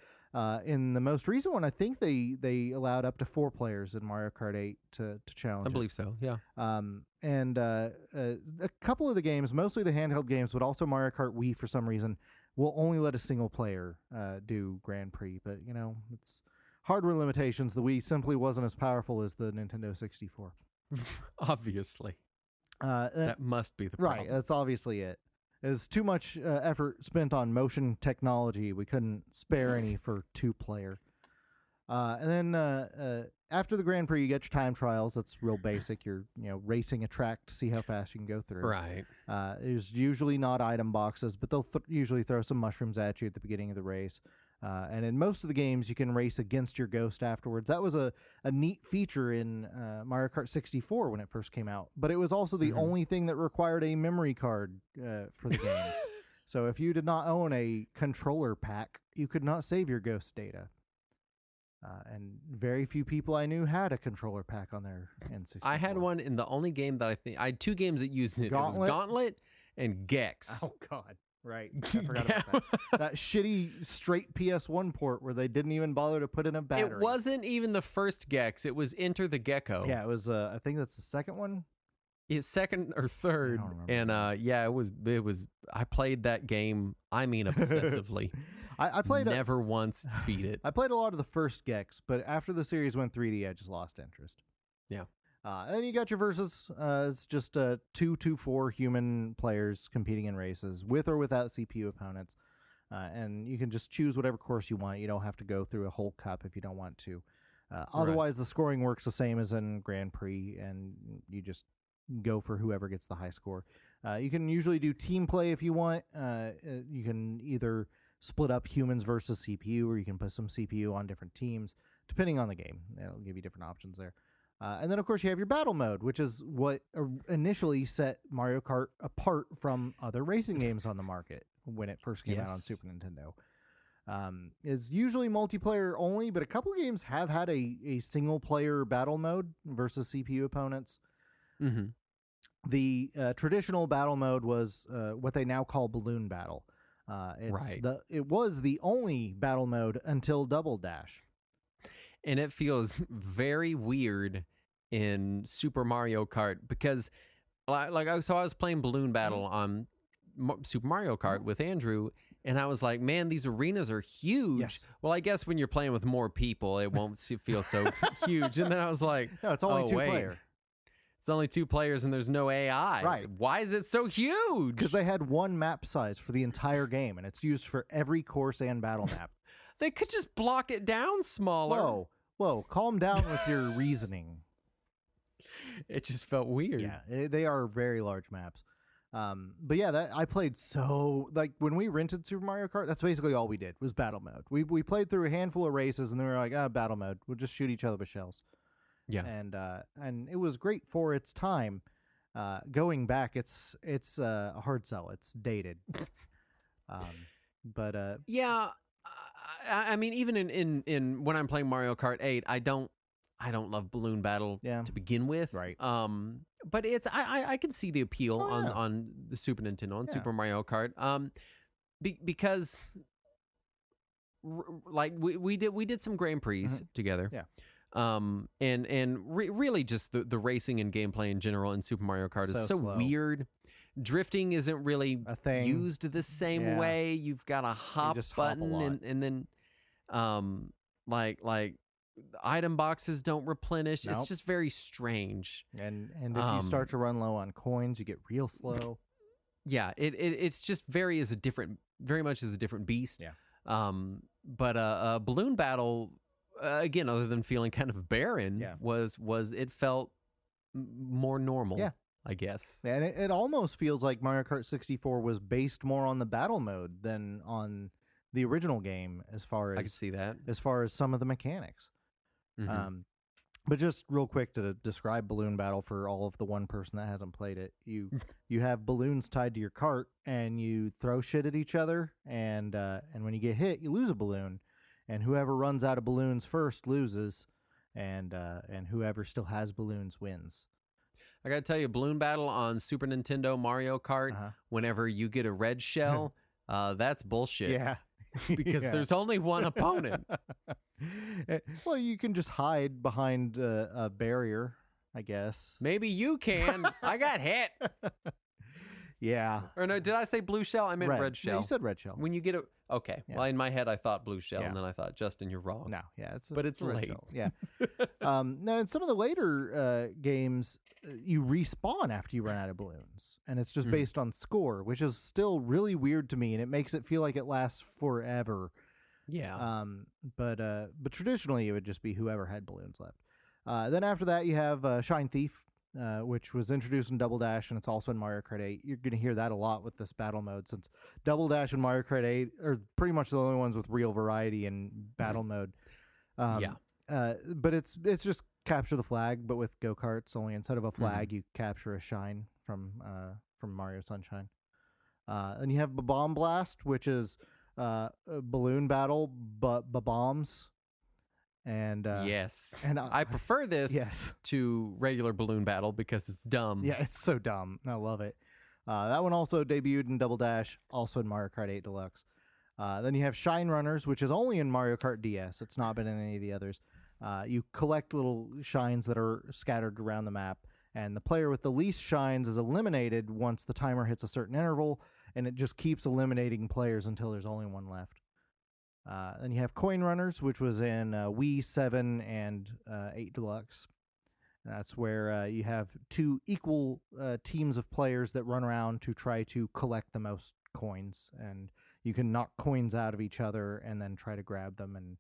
In the most recent one, I think they allowed up to 4 players in Mario Kart 8 to challenge. I believe so, yeah. And a couple of the games, mostly the handheld games, but also Mario Kart Wii for some reason, will only let a single player do Grand Prix. But, it's hardware limitations. The Wii simply wasn't as powerful as the Nintendo 64. Obviously. That must be the problem. Right, that's obviously it. There's too much effort spent on motion technology. We couldn't spare any for 2-player. And then after the Grand Prix, you get your time trials. That's real basic. You're racing a track to see how fast you can go through. Right. There's usually not item boxes, but they'll usually throw some mushrooms at you at the beginning of the race. And in most of the games, you can race against your ghost afterwards. That was a neat feature in Mario Kart 64 when it first came out. But it was also the only thing that required a memory card for the game. So if you did not own a controller pack, you could not save your ghost data. And very few people I knew had a controller pack on their N64. I had one in the only game that I had 2 games that used it. Gauntlet? It was Gauntlet and Gex. Oh, God. Right. I forgot about that. That shitty straight PS1 port where they didn't even bother to put in a battery. It wasn't even the first Gex. It was Enter the Gecko. Yeah, it was, I think that's the second one. It's second or third. And it was, I played that game, obsessively. I played never once beat it. I played a lot of the first Gex, but after the series went 3D, I just lost interest. Yeah. And then you got your versus. It's just 2-4 human players competing in races with or without CPU opponents. And you can just choose whatever course you want. You don't have to go through a whole cup if you don't want to. Otherwise, the scoring works the same as in Grand Prix, and you just go for whoever gets the high score. You can usually do team play if you want. You can either split up humans versus CPU, or you can put some CPU on different teams, depending on the game. It'll give you different options there. And then, of course, you have your battle mode, which is what initially set Mario Kart apart from other racing games on the market when it first came out on Super Nintendo. is usually multiplayer only, but a couple of games have had a single player battle mode versus CPU opponents. Mm-hmm. The traditional battle mode was what they now call Balloon Battle. It was the only battle mode until Double Dash. And it feels very weird in Super Mario Kart because, so I was playing Balloon Battle on Super Mario Kart with Andrew, and I was like, man, these arenas are huge. Yes. Well, I guess when you're playing with more people, it won't feel so huge. And then I was like, no, it's only two player. It's only 2 players and there's no AI. Right. Why is it so huge? Because they had one map size for the entire game, and it's used for every course and battle map. They could just block it down smaller. Whoa, calm down with your reasoning. It just felt weird. Yeah, they are very large maps. But yeah, I played when we rented Super Mario Kart, that's basically all we did was battle mode. We played through a handful of races, and then we were like, battle mode. We'll just shoot each other with shells. Yeah, and it was great for its time. Going back, it's a hard sell. It's dated. Yeah. I mean, even in when I'm playing Mario Kart 8, I don't love Balloon Battle to begin with. Right. But it's I can see the appeal on the Super Nintendo on Super Mario Kart. Because like we did some Grand Prix together. Yeah. Really just the racing and gameplay in general in Super Mario Kart is so weird. Drifting isn't really a thing used the same way. You've got a hop button and then like item boxes don't replenish. Nope. It's just very strange. And if you start to run low on coins, you get real slow. Yeah, it's just very much as a different beast. Yeah. But Balloon Battle, again, other than feeling kind of barren, was it felt more normal. Yeah. I guess. And it almost feels like Mario Kart 64 was based more on the battle mode than on the original game as far as I can see that. As far as some of the mechanics. Mm-hmm. But just real quick to describe Balloon Battle for all of the one person that hasn't played it. You have balloons tied to your cart and you throw shit at each other, and when you get hit, you lose a balloon, and whoever runs out of balloons first loses, and whoever still has balloons wins. I gotta tell you, Balloon Battle on Super Nintendo Mario Kart, whenever you get a red shell, that's bullshit. Yeah. Because there's only one opponent. Well, you can just hide behind a barrier, I guess. Maybe you can. I got hit. Yeah. Or no, did I say blue shell? I meant red shell. Yeah, you said red shell. When you get a... Okay. Yeah. Well, in my head, I thought blue shell, and then I thought, Justin, you're wrong. No, yeah. It's late. Shell. Yeah. No, in some of the later games, you respawn after you run out of balloons, and it's just based on score, which is still really weird to me, and it makes it feel like it lasts forever. Yeah. But traditionally, it would just be whoever had balloons left. Then after that, you have Shine Thief, which was introduced in Double Dash, and it's also in Mario Kart 8. You're going to hear that a lot with this battle mode, since Double Dash and Mario Kart 8 are pretty much the only ones with real variety in battle mode. But it's just capture the flag, but with go-karts, only instead of a flag, you capture a shine from Mario Sunshine. And you have Bomb Blast, which is a balloon battle, but bombs. And yes, and I prefer this to regular Balloon Battle because it's dumb. Yeah, it's so dumb. I love it. That one also debuted in Double Dash, also in Mario Kart 8 Deluxe. Then you have Shine Runners, which is only in Mario Kart DS. It's not been in any of the others. You collect little shines that are scattered around the map, and the player with the least shines is eliminated once the timer hits a certain interval, and it just keeps eliminating players until there's only one left. Then you have Coin Runners, which was in Wii 7 and 8 Deluxe. That's where you have two equal teams of players that run around to try to collect the most coins, and you can knock coins out of each other and then try to grab them, and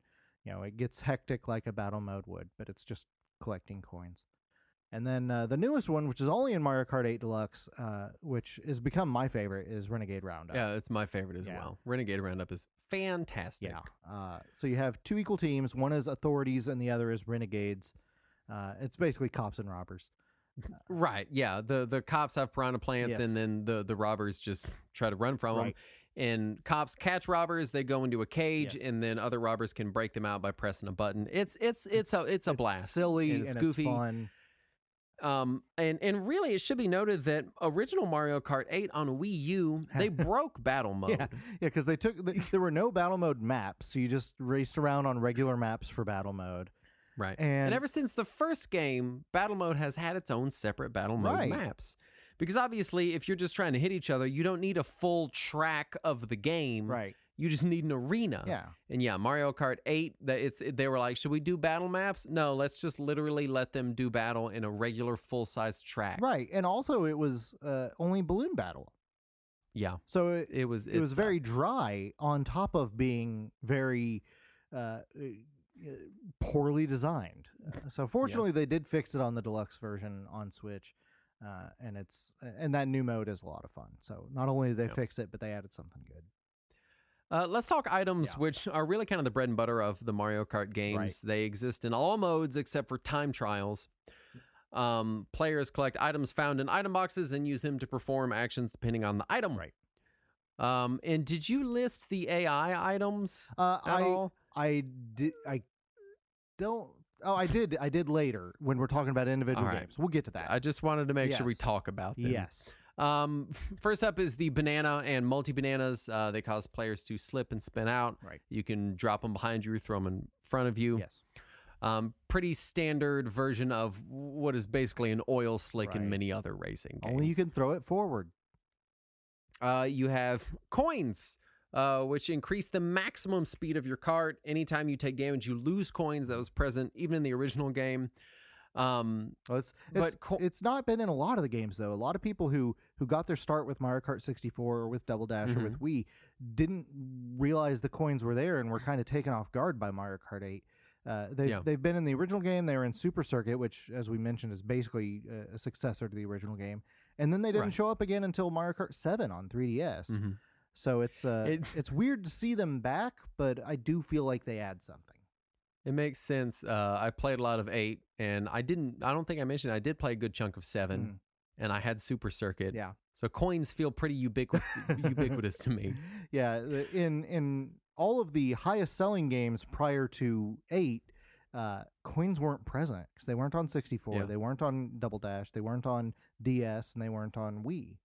it gets hectic like a battle mode would, but it's just collecting coins. And then the newest one, which is only in Mario Kart 8 Deluxe, which has become my favorite, is Renegade Round. Yeah, it's my favorite as well. Renegade Roundup is fantastic. Yeah. So you have two equal teams. One is authorities and the other is renegades. It's basically cops and robbers. Right, yeah. The cops have piranha plants, and then the robbers just try to run from them. and cops catch robbers. They go into a cage, and then other robbers can break them out by pressing a button. It's a blast. Silly and it's goofy. It's fun. And really, it should be noted that original Mario Kart 8 on Wii U, they broke battle mode. Yeah, because there were no battle mode maps, so you just raced around on regular maps for battle mode. Right. And ever since the first game, battle mode has had its own separate battle mode maps. Because obviously, if you're just trying to hit each other, you don't need a full track of the game. Right. You just need an arena. Yeah. And yeah, Mario Kart 8, they were like, should we do battle maps? No, let's just literally let them do battle in a regular full-size track. Right. And also, it was only balloon battle. Yeah. So it was very dry on top of being very poorly designed. So fortunately, they did fix it on the deluxe version on Switch. And that new mode is a lot of fun. So not only did they fix it, but they added something good. Let's talk items, which are really kind of the bread and butter of the Mario Kart games. Right. They exist in all modes except for time trials. Players collect items found in item boxes and use them to perform actions depending on the item. Right. And did you list the AI items at all? I did. I did later when we're talking about individual games. We'll get to that. I just wanted to make sure we talk about them. Yes. First up is the banana and multi-bananas. They cause players to slip and spin out. Right. You can drop them behind you or throw them in front of you. Yes. Pretty standard version of what is basically an oil slick in many other racing games. Only you can throw it forward. You have coins. Which increase the maximum speed of your kart. Anytime you take damage, you lose coins. That was present even in the original game. It's not been in a lot of the games, though. A lot of people who got their start with Mario Kart 64 or with Double Dash or with Wii didn't realize the coins were there and were kind of taken off guard by Mario Kart 8. They've been in the original game. They were in Super Circuit, which, as we mentioned, is basically a successor to the original game. And then they didn't show up again until Mario Kart 7 on 3DS. Mm-hmm. So it's weird to see them back, but I do feel like they add something. It makes sense. I played a lot of 8, and I don't think I mentioned I did play a good chunk of 7, and I had Super Circuit. Yeah. So coins feel pretty ubiquitous to me. Yeah. In all of the highest selling games prior to 8, coins weren't present because they weren't on 64. Yeah. They weren't on Double Dash. They weren't on DS, and they weren't on Wii.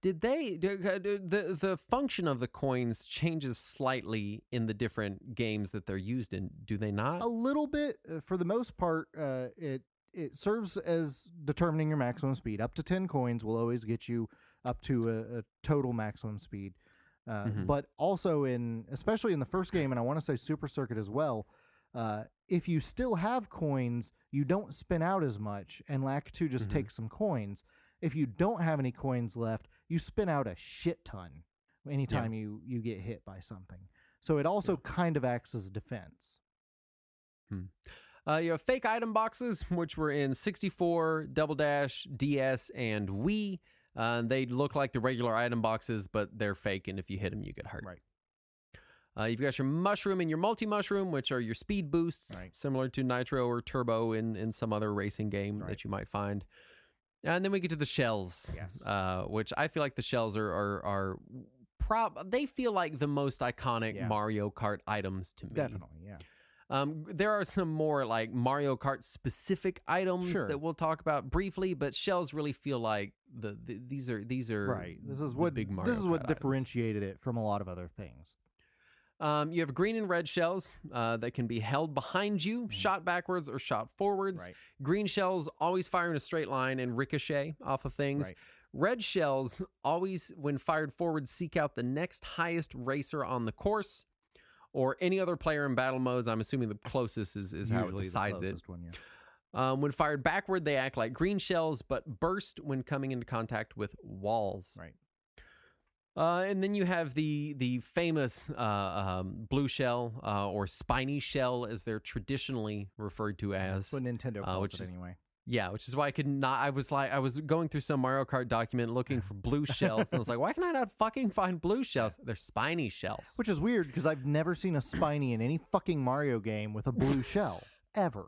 Did the function of the coins changes slightly in the different games that they're used in? Do they not? A little bit. For the most part, it serves as determining your maximum speed. Up to 10 coins will always get you up to a total maximum speed. But also especially in the first game, and I want to say Super Circuit as well, if you still have coins, you don't spin out as much and lack to just take some coins. If you don't have any coins left, you spin out a shit ton anytime you get hit by something. So it also kind of acts as a defense. You have fake item boxes, which were in 64, Double Dash, DS, and Wii. They look like the regular item boxes, but they're fake, and if you hit them, you get hurt. Right. You've got your mushroom and your multi-mushroom, which are your speed boosts, similar to Nitro or Turbo in some other racing game that you might find. And then we get to the shells, which I feel like the shells they feel like the most iconic Mario Kart items to me. Definitely, yeah. There are some more like Mario Kart specific items that we'll talk about briefly, but shells really feel like these are right. This is what differentiated it from a lot of other things. You have green and red shells that can be held behind you, shot backwards or shot forwards. Right. Green shells always fire in a straight line and ricochet off of things. Right. Red shells always, when fired forward, seek out the next highest racer on the course or any other player in battle modes. I'm assuming the closest is how it decides it. When fired backward, they act like green shells, but burst when coming into contact with walls. Right. And then you have the famous blue shell or spiny shell, as they're traditionally referred to as. That's what Nintendo calls it anyway. Yeah, which is why I could not. I was going through some Mario Kart document looking for blue shells, and I was like, why can I not fucking find blue shells? They're spiny shells. Which is weird because I've never seen a spiny in any fucking Mario game with a blue shell ever.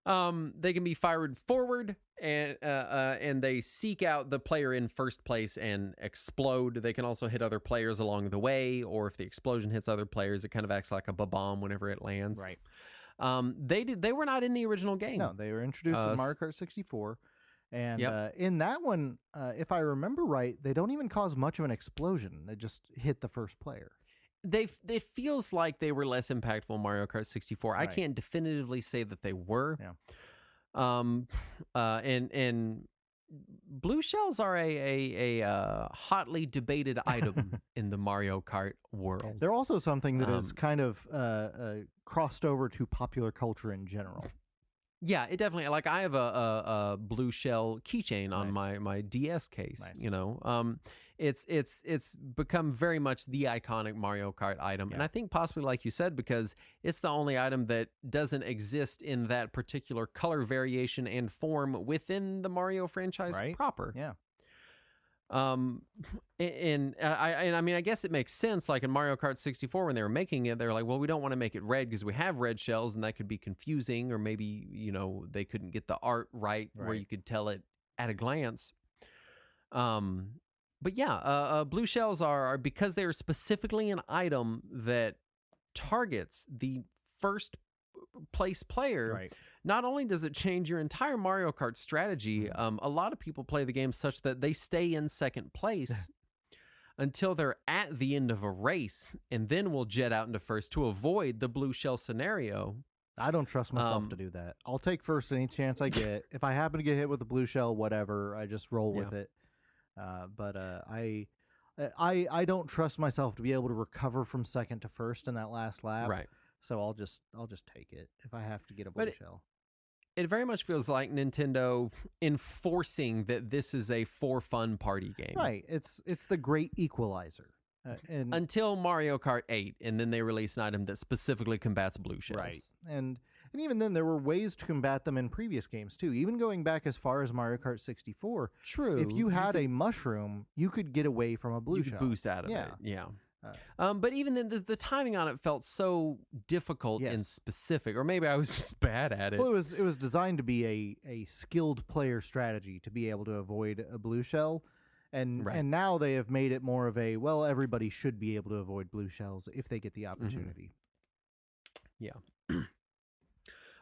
They can be fired forward, and they seek out the player in first place and explode. They can also hit other players along the way, or if the explosion hits other players, it kind of acts like a bomb whenever it lands. Right. They were not in the original game. No, they were introduced in Mario Kart 64. And Yep. In that one, if I remember right, they don't even cause much of an explosion. They just hit the first player. It feels like they were less impactful in Mario Kart 64. Right. I can't definitively say that they were. Yeah. And blue shells are a hotly debated item in the Mario Kart world. They're also something that is kind of crossed over to popular culture in general. Yeah, it definitely. Like I have a blue shell keychain on Nice. my DS case. Nice. You know, it's become very much the iconic Mario Kart item, and I think possibly, like you said, because it's the only item that doesn't exist in that particular color variation and form within the Mario franchise proper. Yeah. And I mean, I guess it makes sense. Like in Mario Kart 64, when they were making it, they were like, well, we don't want to make it red because we have red shells, and that could be confusing, or maybe they couldn't get the art right where you could tell it at a glance. But yeah, blue shells are because they are specifically an item that targets the first place player. Right. Not only does it change your entire Mario Kart strategy, a lot of people play the game such that they stay in second place until they're at the end of a race, and then will jet out into first to avoid the blue shell scenario. I don't trust myself to do that. I'll take first any chance I get. If I happen to get hit with a blue shell, whatever, I just roll with it. But I don't trust myself to be able to recover from second to first in that last lap. Right. So I'll just take it if I have to get a blue shell. It very much feels like Nintendo enforcing that this is a for fun party game. Right. It's the great equalizer. Until Mario Kart 8, and then they release an item that specifically combats blue shells. Right. And even then, there were ways to combat them in previous games, too. Even going back as far as Mario Kart 64. True. If you had a mushroom, you could get away from a blue shell. You could boost out of it. Yeah. But even then, the timing on it felt so difficult and specific, or maybe I was just bad at it. Well, it was designed to be a skilled player strategy to be able to avoid a blue shell, and now they have made it more of a everybody should be able to avoid blue shells if they get the opportunity. Yeah.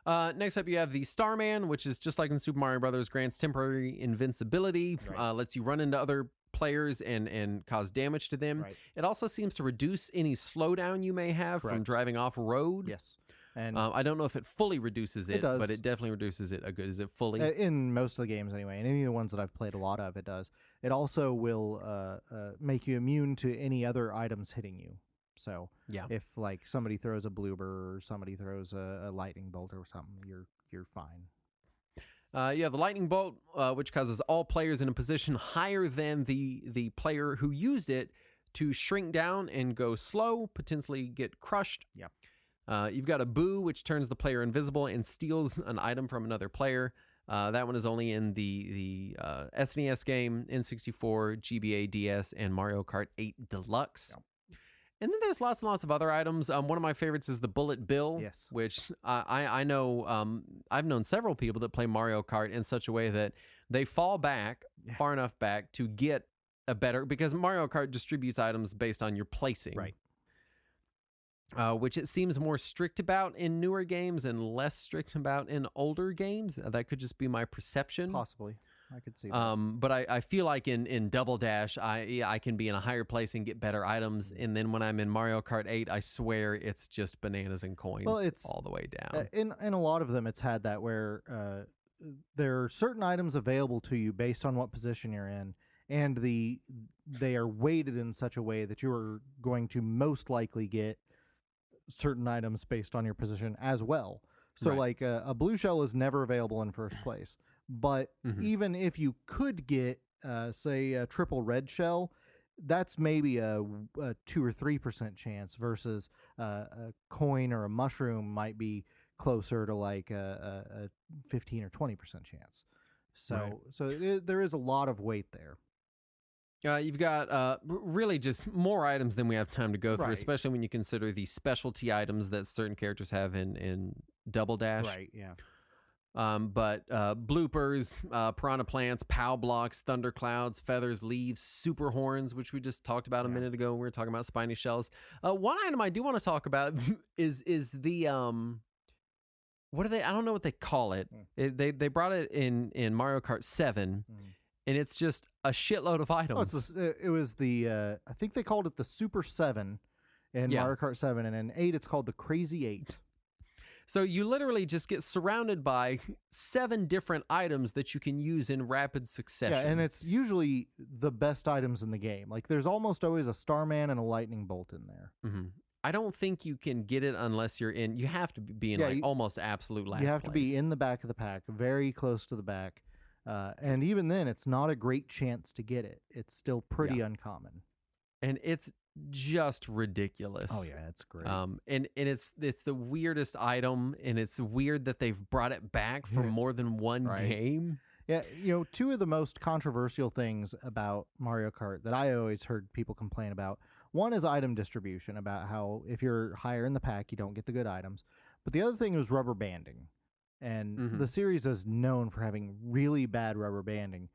Next up, you have the Starman, which is just like in Super Mario Brothers, grants temporary invincibility, lets you run into other players and cause damage to them. It also seems to reduce any slowdown you may have from driving off road. Yes. And I don't know if it fully reduces it, but it definitely reduces it a good. Is it fully? In most of the games anyway, and any of the ones that I've played a lot of, it does. It also will make you immune to any other items hitting you. So if like somebody throws a bloober or somebody throws a lightning bolt or something, you're fine. You have the lightning bolt, which causes all players in a position higher than the player who used it to shrink down and go slow, potentially get crushed. You've got a boo, which turns the player invisible and steals an item from another player. That one is only in the SNES game, N64, GBA, DS, and Mario Kart 8 Deluxe. And then there's lots and lots of other items. One of my favorites is the Bullet Bill, which I know I've known several people that play Mario Kart in such a way that they fall back far enough back to get a better, because Mario Kart distributes items based on your placing. Which it seems more strict about in newer games and less strict about in older games. That could just be my perception. Possibly. I could see that. But I feel like in Double Dash, I can be in a higher place and get better items. And then when I'm in Mario Kart 8, I swear it's just bananas and coins all the way down. In a lot of them, it's had that where there are certain items available to you based on what position you're in, and they are weighted in such a way that you are going to most likely get certain items based on your position as well. So like a blue shell is never available in first place. But even if you could get, say, a triple red shell, that's maybe a 2 or 3% chance versus a coin or a mushroom might be closer to like a 15 or 20% chance. So there is a lot of weight there. You've got really just more items than we have time to go through, especially when you consider the specialty items that certain characters have in Double Dash. But bloopers, piranha plants, POW blocks, thunderclouds, feathers, leaves, super horns, which we just talked about a minute ago when we were talking about spiny shells. One item I do want to talk about is the what are they? I don't know what they call it. They brought it in Mario Kart 7, and it's just a shitload of items. It was the I think they called it the Super 7 in Mario Kart 7, and in 8 it's called the Crazy 8. So you literally just get surrounded by 7 different items that you can use in rapid succession. Yeah, and it's usually the best items in the game. Like, there's almost always a Starman and a lightning bolt in there. Mm-hmm. I don't think you can get it unless you're in. You have to be in almost absolute last place. You have to be in the back of the pack, very close to the back. And even then, it's not a great chance to get it. It's still pretty uncommon. And it's just ridiculous. Oh yeah, it's great. And it's the weirdest item, and it's weird that they've brought it back for more than one game. Yeah, two of the most controversial things about Mario Kart that I always heard people complain about. One is item distribution, about how if you're higher in the pack, you don't get the good items. But the other thing was rubber banding. And the series is known for having really bad rubber banding.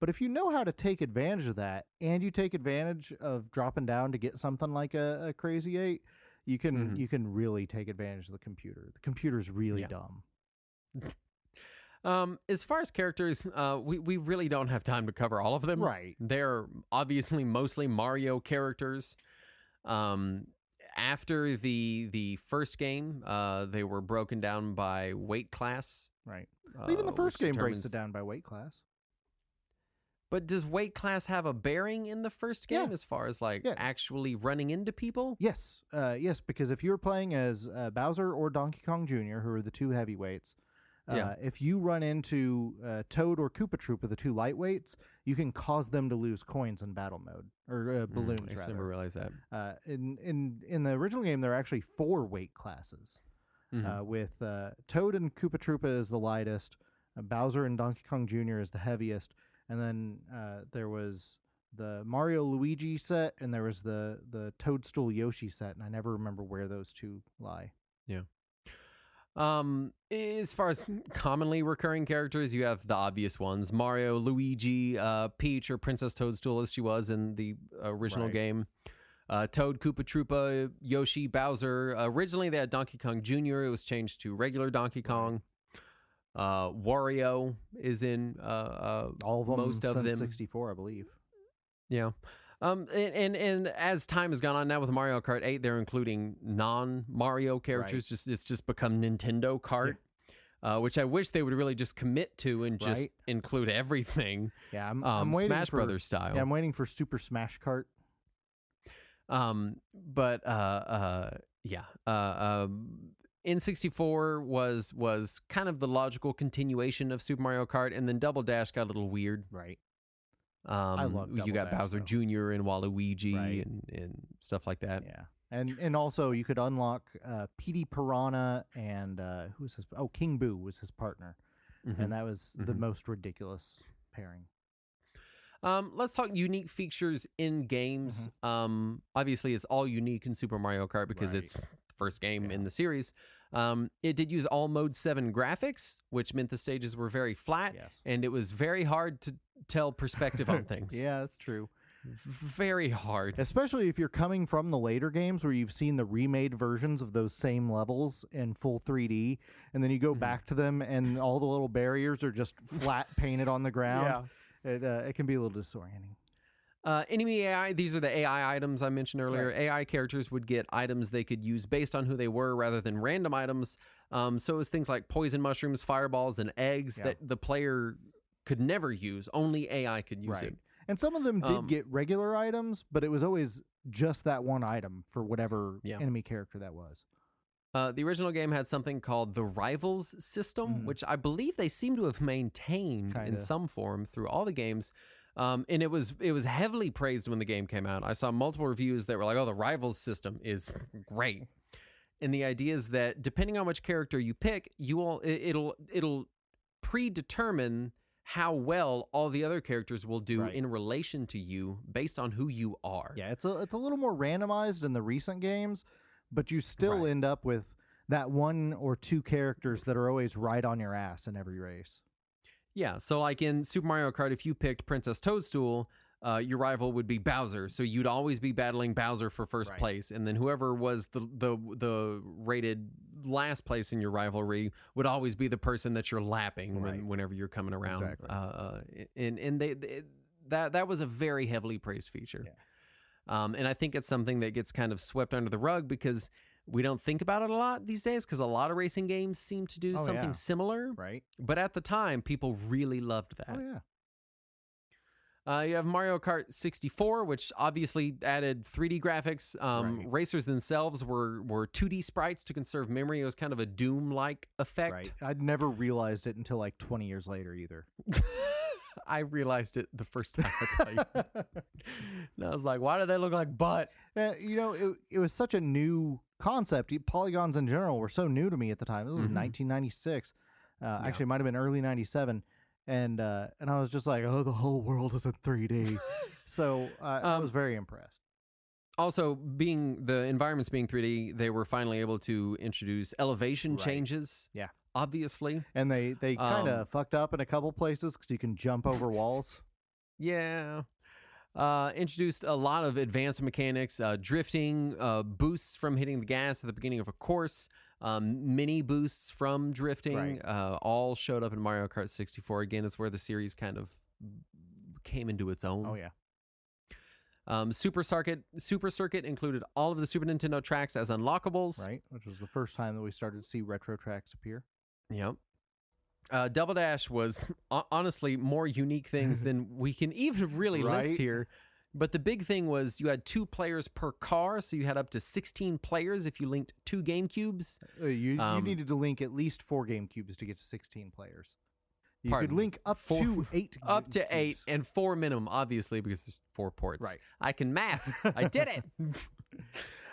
But if you know how to take advantage of that, and you take advantage of dropping down to get something like a Crazy 8, you can really take advantage of the computer. The computer's really dumb. As far as characters, we really don't have time to cover all of them. Right. They're obviously mostly Mario characters. After the first game, they were broken down by weight class. Right. Even the first game breaks it down by weight class. But does weight class have a bearing in the first game as far as actually running into people? Yes. Yes, because if you're playing as Bowser or Donkey Kong Jr., who are the two heavyweights, if you run into Toad or Koopa Troopa, the two lightweights, you can cause them to lose coins in battle mode, or balloons, rather. I never realized that. In the original game, there are actually 4 weight classes, with Toad and Koopa Troopa is the lightest, Bowser and Donkey Kong Jr. is the heaviest, and then there was the Mario Luigi set, and there was the Toadstool Yoshi set, and I never remember where those two lie. Yeah. As far as commonly recurring characters, you have the obvious ones: Mario, Luigi, Peach, or Princess Toadstool, as she was in the original game. Toad, Koopa Troopa, Yoshi, Bowser. Originally, they had Donkey Kong Jr. It was changed to regular Donkey Kong. Wario is in all of them, most of them. 64, I believe. Yeah. And as time has gone on now with Mario Kart 8, they're including non-Mario characters. It's just become Nintendo Kart, which I wish they would really just commit to and just include everything. Yeah, I'm waiting Smash Brothers style. Yeah, I'm waiting for Super Smash Kart. N64 was kind of the logical continuation of Super Mario Kart, and then Double Dash got a little weird. Right. I love you got Dash, Bowser Jr. and Waluigi and stuff like that. Yeah. And also you could unlock Petey Piranha and who's his King Boo was his partner. And that was the most ridiculous pairing. Let's talk unique features in games. Obviously it's all unique in Super Mario Kart because it's the first game in the series. It did use all Mode 7 graphics, which meant the stages were very flat, and it was very hard to tell perspective on things. Yeah, that's true. Very hard. Especially if you're coming from the later games where you've seen the remade versions of those same levels in full 3D, and then you go back to them and all the little barriers are just flat painted on the ground. It can be a little disorienting. Enemy AI, these are the AI items I mentioned earlier. AI characters would get items they could use based on who they were rather than random items. So it was things like poison mushrooms, fireballs, and eggs that the player could never use. Only AI could use it. And some of them did get regular items, but it was always just that one item for whatever enemy character that was. The original game had something called the Rivals system, which I believe they seem to have maintained in some form through all the games. And it was heavily praised when the game came out. I saw multiple reviews that were like, "Oh, the Rivals system is great." And the idea is that depending on which character you pick, it'll predetermine how well all the other characters will do in relation to you based on who you are. Yeah, it's a little more randomized in the recent games, but you still end up with that one or two characters that are always right on your ass in every race. Yeah, so like in Super Mario Kart, if you picked Princess Toadstool, your rival would be Bowser, so you'd always be battling Bowser for first place, and then whoever was the rated last place in your rivalry would always be the person that you're lapping whenever you're coming around. Exactly. And that was a very heavily praised feature, and I think it's something that gets kind of swept under the rug because we don't think about it a lot these days because a lot of racing games seem to do something similar. Right. But at the time, people really loved that. Oh, yeah. You have Mario Kart 64, which obviously added 3D graphics. Racers themselves were 2D sprites to conserve memory. It was kind of a Doom-like effect. Right. I'd never realized it until like 20 years later either. I realized it the first time I played it. And I was like, why do they look like butt? It was such a new concept. Polygons in general were so new to me at the time. This was 1996. Actually, it might have been early 97. And I was just like, oh, the whole world is in 3D. So I was very impressed. Also, being the environments being 3D, they were finally able to introduce elevation changes. Yeah. Obviously. And they kind of fucked up in a couple places because you can jump over walls. Yeah. Introduced a lot of advanced mechanics, drifting, boosts from hitting the gas at the beginning of a course, mini boosts from drifting, all showed up in Mario Kart 64. Again, is where the series kind of came into its own. Oh, yeah. Super Circuit included all of the Super Nintendo tracks as unlockables. Right, which was the first time that we started to see retro tracks appear. Yep. Double Dash was honestly more unique things than we can even really list here. But the big thing was you had 2 players per car, so you had up to 16 players if you linked 2 GameCubes. You needed to link at least 4 GameCubes to get to 16 players. You could link up to 8. Up to 8 and 4 minimum, obviously, because there's 4 ports. Right. I can math. I did it.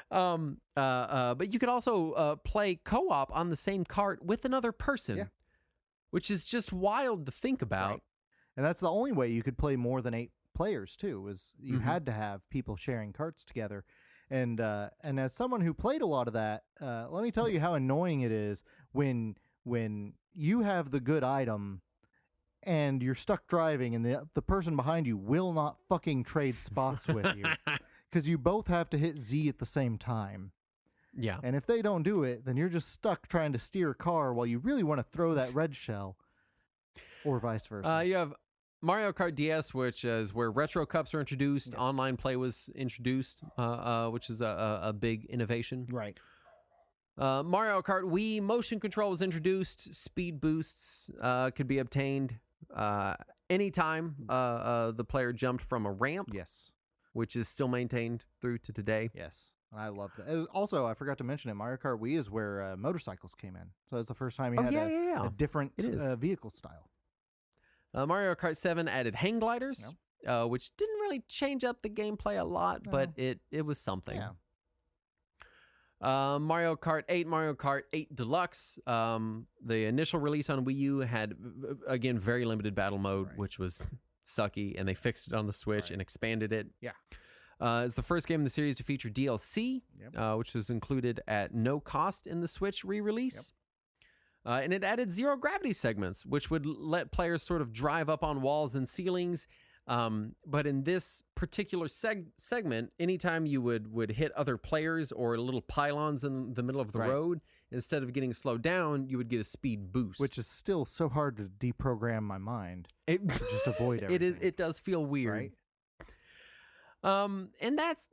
But you could also play co-op on the same cart with another person, which is just wild to think about. Right. And that's the only way you could play more than 8 players too. Was you had to have people sharing carts together. And as someone who played a lot of that, let me tell you how annoying it is when you have the good item and you're stuck driving and the person behind you will not fucking trade spots with you because you both have to hit Z at the same time. Yeah. And if they don't do it, then you're just stuck trying to steer a car while you really want to throw that red shell, or vice versa. You have Mario Kart DS, which is where retro cups are introduced. Yes. Online play was introduced, which is a big innovation. Right. Mario Kart Wii motion control was introduced. Speed boosts could be obtained anytime the player jumped from a ramp. Yes. Which is still maintained through to today. Yes. I love that. It was also, I forgot to mention it, Mario Kart Wii is where motorcycles came in. So it's the first time you had a different vehicle style. Mario Kart 7 added hang gliders, which didn't really change up the gameplay a lot, but it was something. Yeah. Mario Kart 8, Mario Kart 8 Deluxe. The initial release on Wii U had, again, very limited battle mode, which was sucky, and they fixed it on the Switch and expanded it. Yeah. It's the first game in the series to feature DLC, which was included at no cost in the Switch re-release. And it added zero gravity segments, which would let players sort of drive up on walls and ceilings. But in this particular segment, anytime you would hit other players or little pylons in the middle of the road, instead of getting slowed down, you would get a speed boost. Which is still so hard to deprogram my mind to just avoid everything. It does feel weird. Right? And that's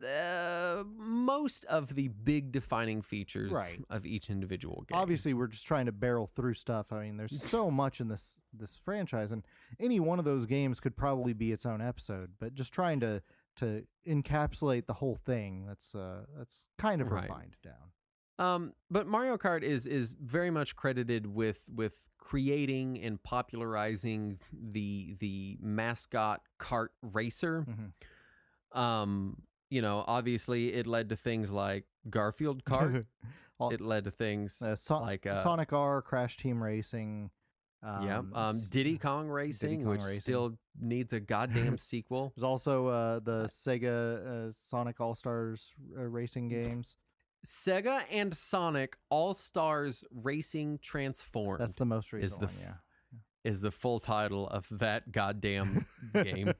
most of the big defining features of each individual game. Obviously, we're just trying to barrel through stuff. I mean, there's so much in this franchise, and any one of those games could probably be its own episode. But just trying to encapsulate the whole thing, that's kind of refined down. But Mario Kart is very much credited with creating and popularizing the mascot kart racer. Obviously it led to things like Garfield Kart. It led to things like Sonic R, Crash Team Racing. Diddy Kong Racing, which still needs a goddamn sequel. There's also the Sega Sonic All-Stars racing games. Sega and Sonic All-Stars Racing Transformed. That's the most recent one, yeah. Is the full title of that goddamn game.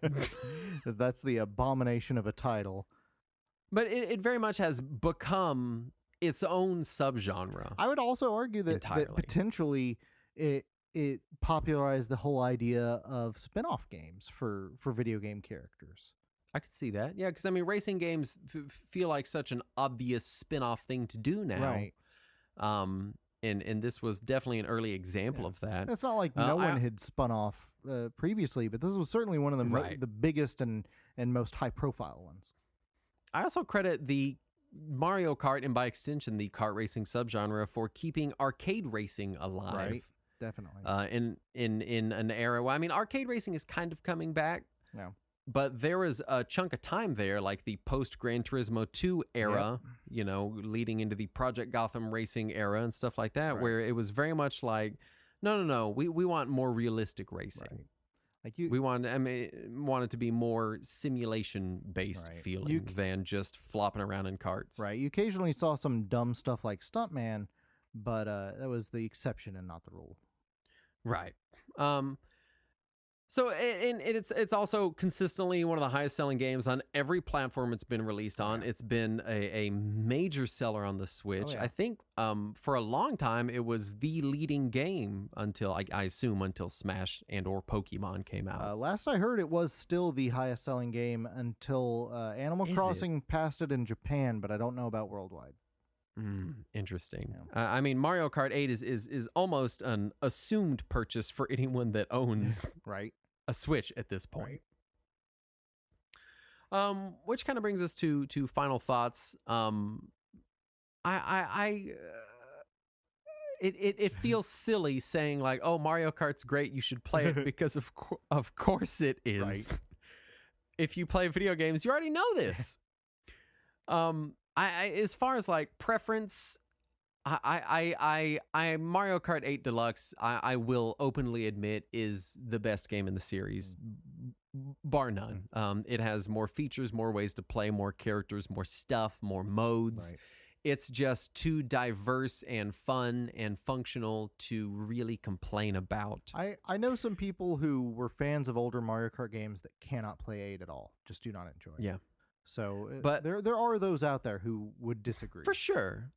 That's the abomination of a title. But it very much has become its own subgenre. I would also argue that potentially it popularized the whole idea of spin-off games for video game characters. I could see that. Yeah, because, I mean, racing games feel like such an obvious spin-off thing to do now. Right. And this was definitely an early example of that. It's not like no one had spun off previously, but this was certainly one of the biggest and most high-profile ones. I also credit the Mario Kart, and by extension, the kart racing subgenre, for keeping arcade racing alive. Right, definitely. In an era where, I mean, arcade racing is kind of coming back. Yeah. But there was a chunk of time there, like the post-Gran Turismo 2 era, you know, leading into the Project Gotham racing era and stuff like that, where it was very much like, no, we want more realistic racing. Right. Like we want it to be more simulation-based feeling than just flopping around in karts. Right. You occasionally saw some dumb stuff like Stuntman, but that was the exception and not the rule. Right. So it's also consistently one of the highest selling games on every platform it's been released on. It's been a major seller on the Switch. I think for a long time it was the leading game until I assume until Smash and or Pokemon came out. Last I heard, it was still the highest selling game until Animal Crossing passed it in Japan, but I don't know about worldwide. Interesting. Yeah. I mean, Mario Kart 8 is almost an assumed purchase for anyone that owns a Switch at this point. Which kind of brings us to final thoughts. It feels silly saying like, oh, Mario Kart's great, you should play it, because of course it is. Right. If you play video games, you already know this. I as far as like preference, I Mario Kart 8 Deluxe, I will openly admit, is the best game in the series, bar none. It has more features, more ways to play, more characters, more stuff, more modes. Right. It's just too diverse and fun and functional to really complain about. I know some people who were fans of older Mario Kart games that cannot play 8 at all, just do not enjoy it. Yeah. So but there are those out there who would disagree. For sure.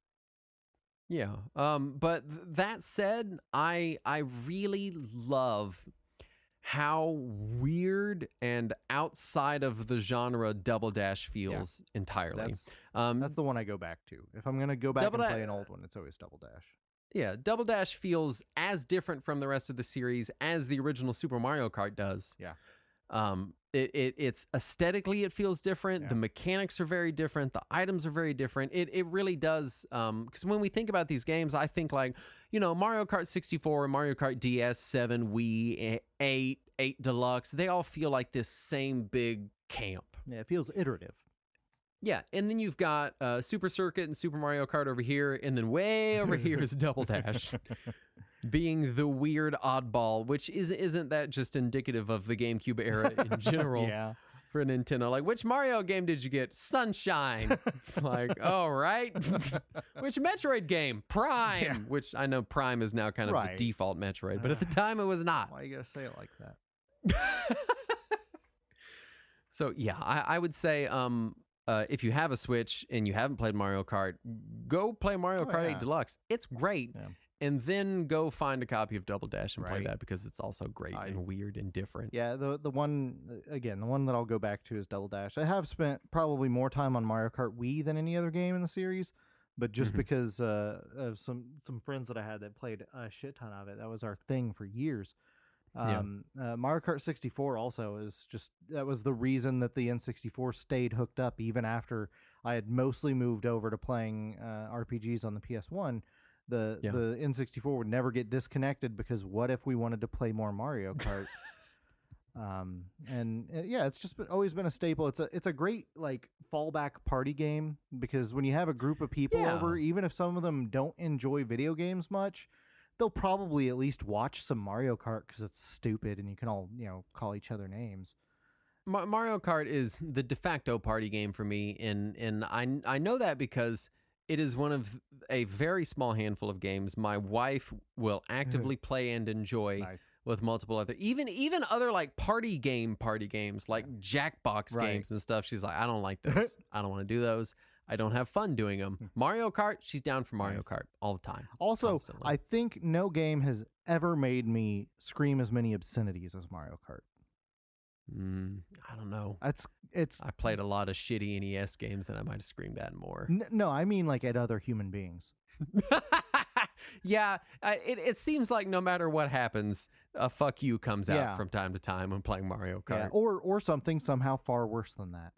Yeah. But that said, I really love how weird and outside of the genre Double Dash feels entirely. That's the one I go back to. If I'm going to go back and play an old one, it's always Double Dash. Yeah, Double Dash feels as different from the rest of the series as the original Super Mario Kart does. Yeah. It's aesthetically, it feels different. Yeah. The mechanics are very different. The items are very different. It really does. Because when we think about these games, I think like, you know, Mario Kart 64, Mario Kart DS, 7, Wii, 8 Deluxe, they all feel like this same big camp. Yeah, it feels iterative. Yeah, and then you've got Super Circuit and Super Mario Kart over here, and then way over here is Double Dash. Being the weird oddball, which isn't that just indicative of the GameCube era in general? Yeah. For Nintendo, like, which Mario game did you get? Sunshine. Like, all right. Which Metroid game? Prime. Yeah. Which I know Prime is now kind of the default Metroid, but at the time it was not. Why you gotta say it like that? So yeah, I would say if you have a Switch and you haven't played Mario Kart, go play Mario Kart 8 Deluxe. It's great. Yeah. And then go find a copy of Double Dash and play that, because it's also great and weird and different. Yeah, the one that I'll go back to is Double Dash. I have spent probably more time on Mario Kart Wii than any other game in the series, but just because of some friends that I had that played a shit ton of it, that was our thing for years. Mario Kart 64 also is that was the reason that the N64 stayed hooked up even after I had mostly moved over to playing RPGs on the PS1. The N64 would never get disconnected, because what if we wanted to play more Mario Kart? It's just always been a staple. It's a great like fallback party game, because when you have a group of people over, even if some of them don't enjoy video games much, they'll probably at least watch some Mario Kart because it's stupid and you can all call each other names. Mario Kart is the de facto party game for me, and I know that because it is one of a very small handful of games my wife will actively play and enjoy with multiple other, even other like party games like Jackbox games and stuff. She's like, I don't like those. I don't want to do those. I don't have fun doing them. Mario Kart, she's down for Mario Kart all the time. Also, constantly. I think no game has ever made me scream as many obscenities as Mario Kart. I don't know. It's. I played a lot of shitty NES games, and I might have screamed at more. No, I mean like at other human beings. Yeah, it seems like no matter what happens, a fuck you comes out from time to time when playing Mario Kart. Yeah, or something somehow far worse than that.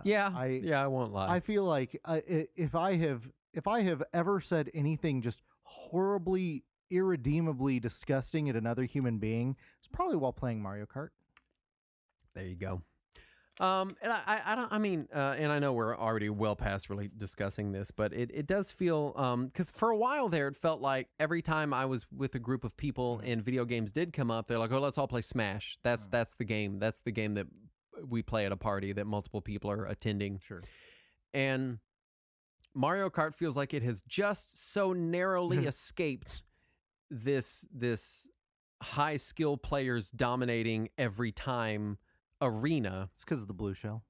I won't lie. I feel like if I have ever said anything just horribly, irredeemably disgusting at another human being, it's probably while playing Mario Kart. There you go. And and I know we're already well past really discussing this, but it does feel, because for a while there, it felt like every time I was with a group of people and video games did come up, they're like, oh, let's all play Smash. That's the game. That's the game that we play at a party that multiple people are attending. Sure. And Mario Kart feels like it has just so narrowly escaped this high skill players dominating every time arena. It's because of the blue shell.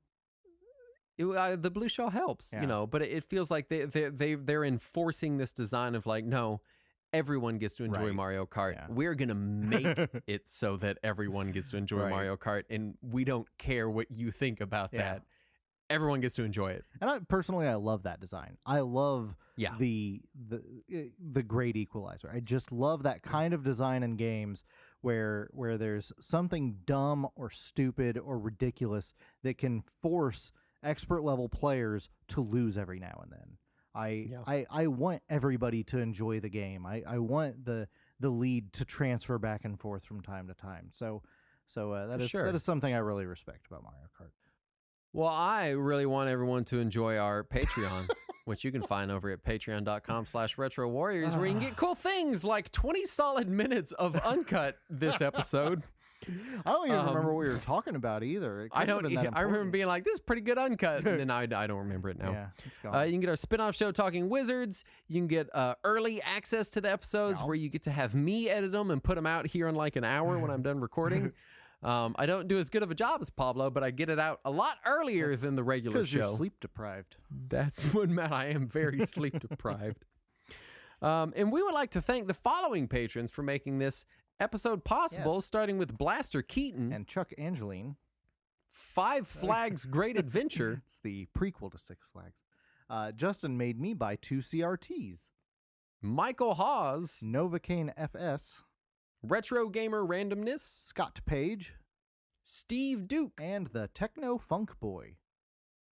The blue shell helps, but it feels like they're enforcing this design of like, no, everyone gets to enjoy Mario Kart. Yeah. We're going to make it so that everyone gets to enjoy Mario Kart, and we don't care what you think about that. Everyone gets to enjoy it. And I love that design. I love the great equalizer. I just love that kind of design in games where there's something dumb or stupid or ridiculous that can force expert level players to lose every now and then. I want everybody to enjoy the game. I want the lead to transfer back and forth from time to time. So that is something I really respect about Mario Kart. Well, I really want everyone to enjoy our Patreon, which you can find over at patreon.com/Retro Warriors, where you can get cool things like 20 solid minutes of uncut this episode. I don't even remember what we were talking about either. I remember being like, this is pretty good uncut, and then I don't remember it now. Yeah, it's gone. You can get our spin-off show, Talking Wizards. You can get early access to the episodes where you get to have me edit them and put them out here in like an hour when I'm done recording. I don't do as good of a job as Pablo, but I get it out a lot earlier than the regular show. Because you're sleep deprived. That's what, Matt, I am very sleep deprived. And we would like to thank the following patrons for making this episode possible, starting with Blaster Keaton. And Chuck Angeline. Five Flags Great Adventure. It's the prequel to Six Flags. Justin made me buy 2 CRTs. Michael Hawes. Novocaine FS. Retro Gamer Randomness. Scott Page. Steve Duke. And the Techno Funk Boy.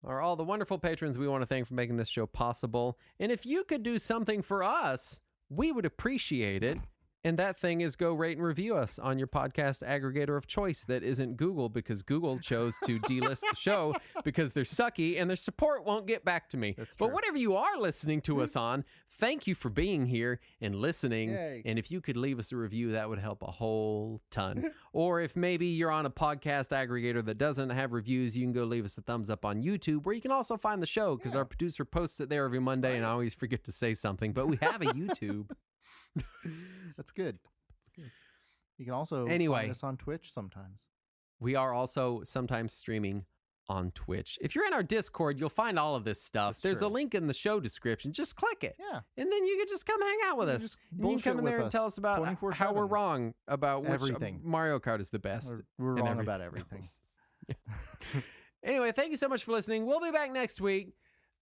Are all the wonderful patrons we want to thank for making this show possible. And if you could do something for us, we would appreciate it. And that thing is go rate and review us on your podcast aggregator of choice that isn't Google, because Google chose to delist the show because they're sucky and their support won't get back to me. But whatever you are listening to us on, thank you for being here and listening. Yay. And if you could leave us a review, that would help a whole ton. Or if maybe you're on a podcast aggregator that doesn't have reviews, you can go leave us a thumbs up on YouTube, where you can also find the show, because our producer posts it there every Monday, and I always forget to say something. But we have a YouTube. That's good. You can also find us on Twitch sometimes. We are also sometimes streaming on Twitch. If you're in our Discord, you'll find all of this stuff. There's a link in the show description. Just click it. Yeah. And then you can just come hang out with us. And you can come in there and tell us about how we're wrong about which Mario Kart is the best. We're wrong about everything. Anyway, thank you so much for listening. We'll be back next week.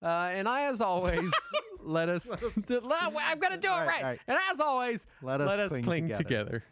And as always, I'm going to do it right. And as always, let us cling together.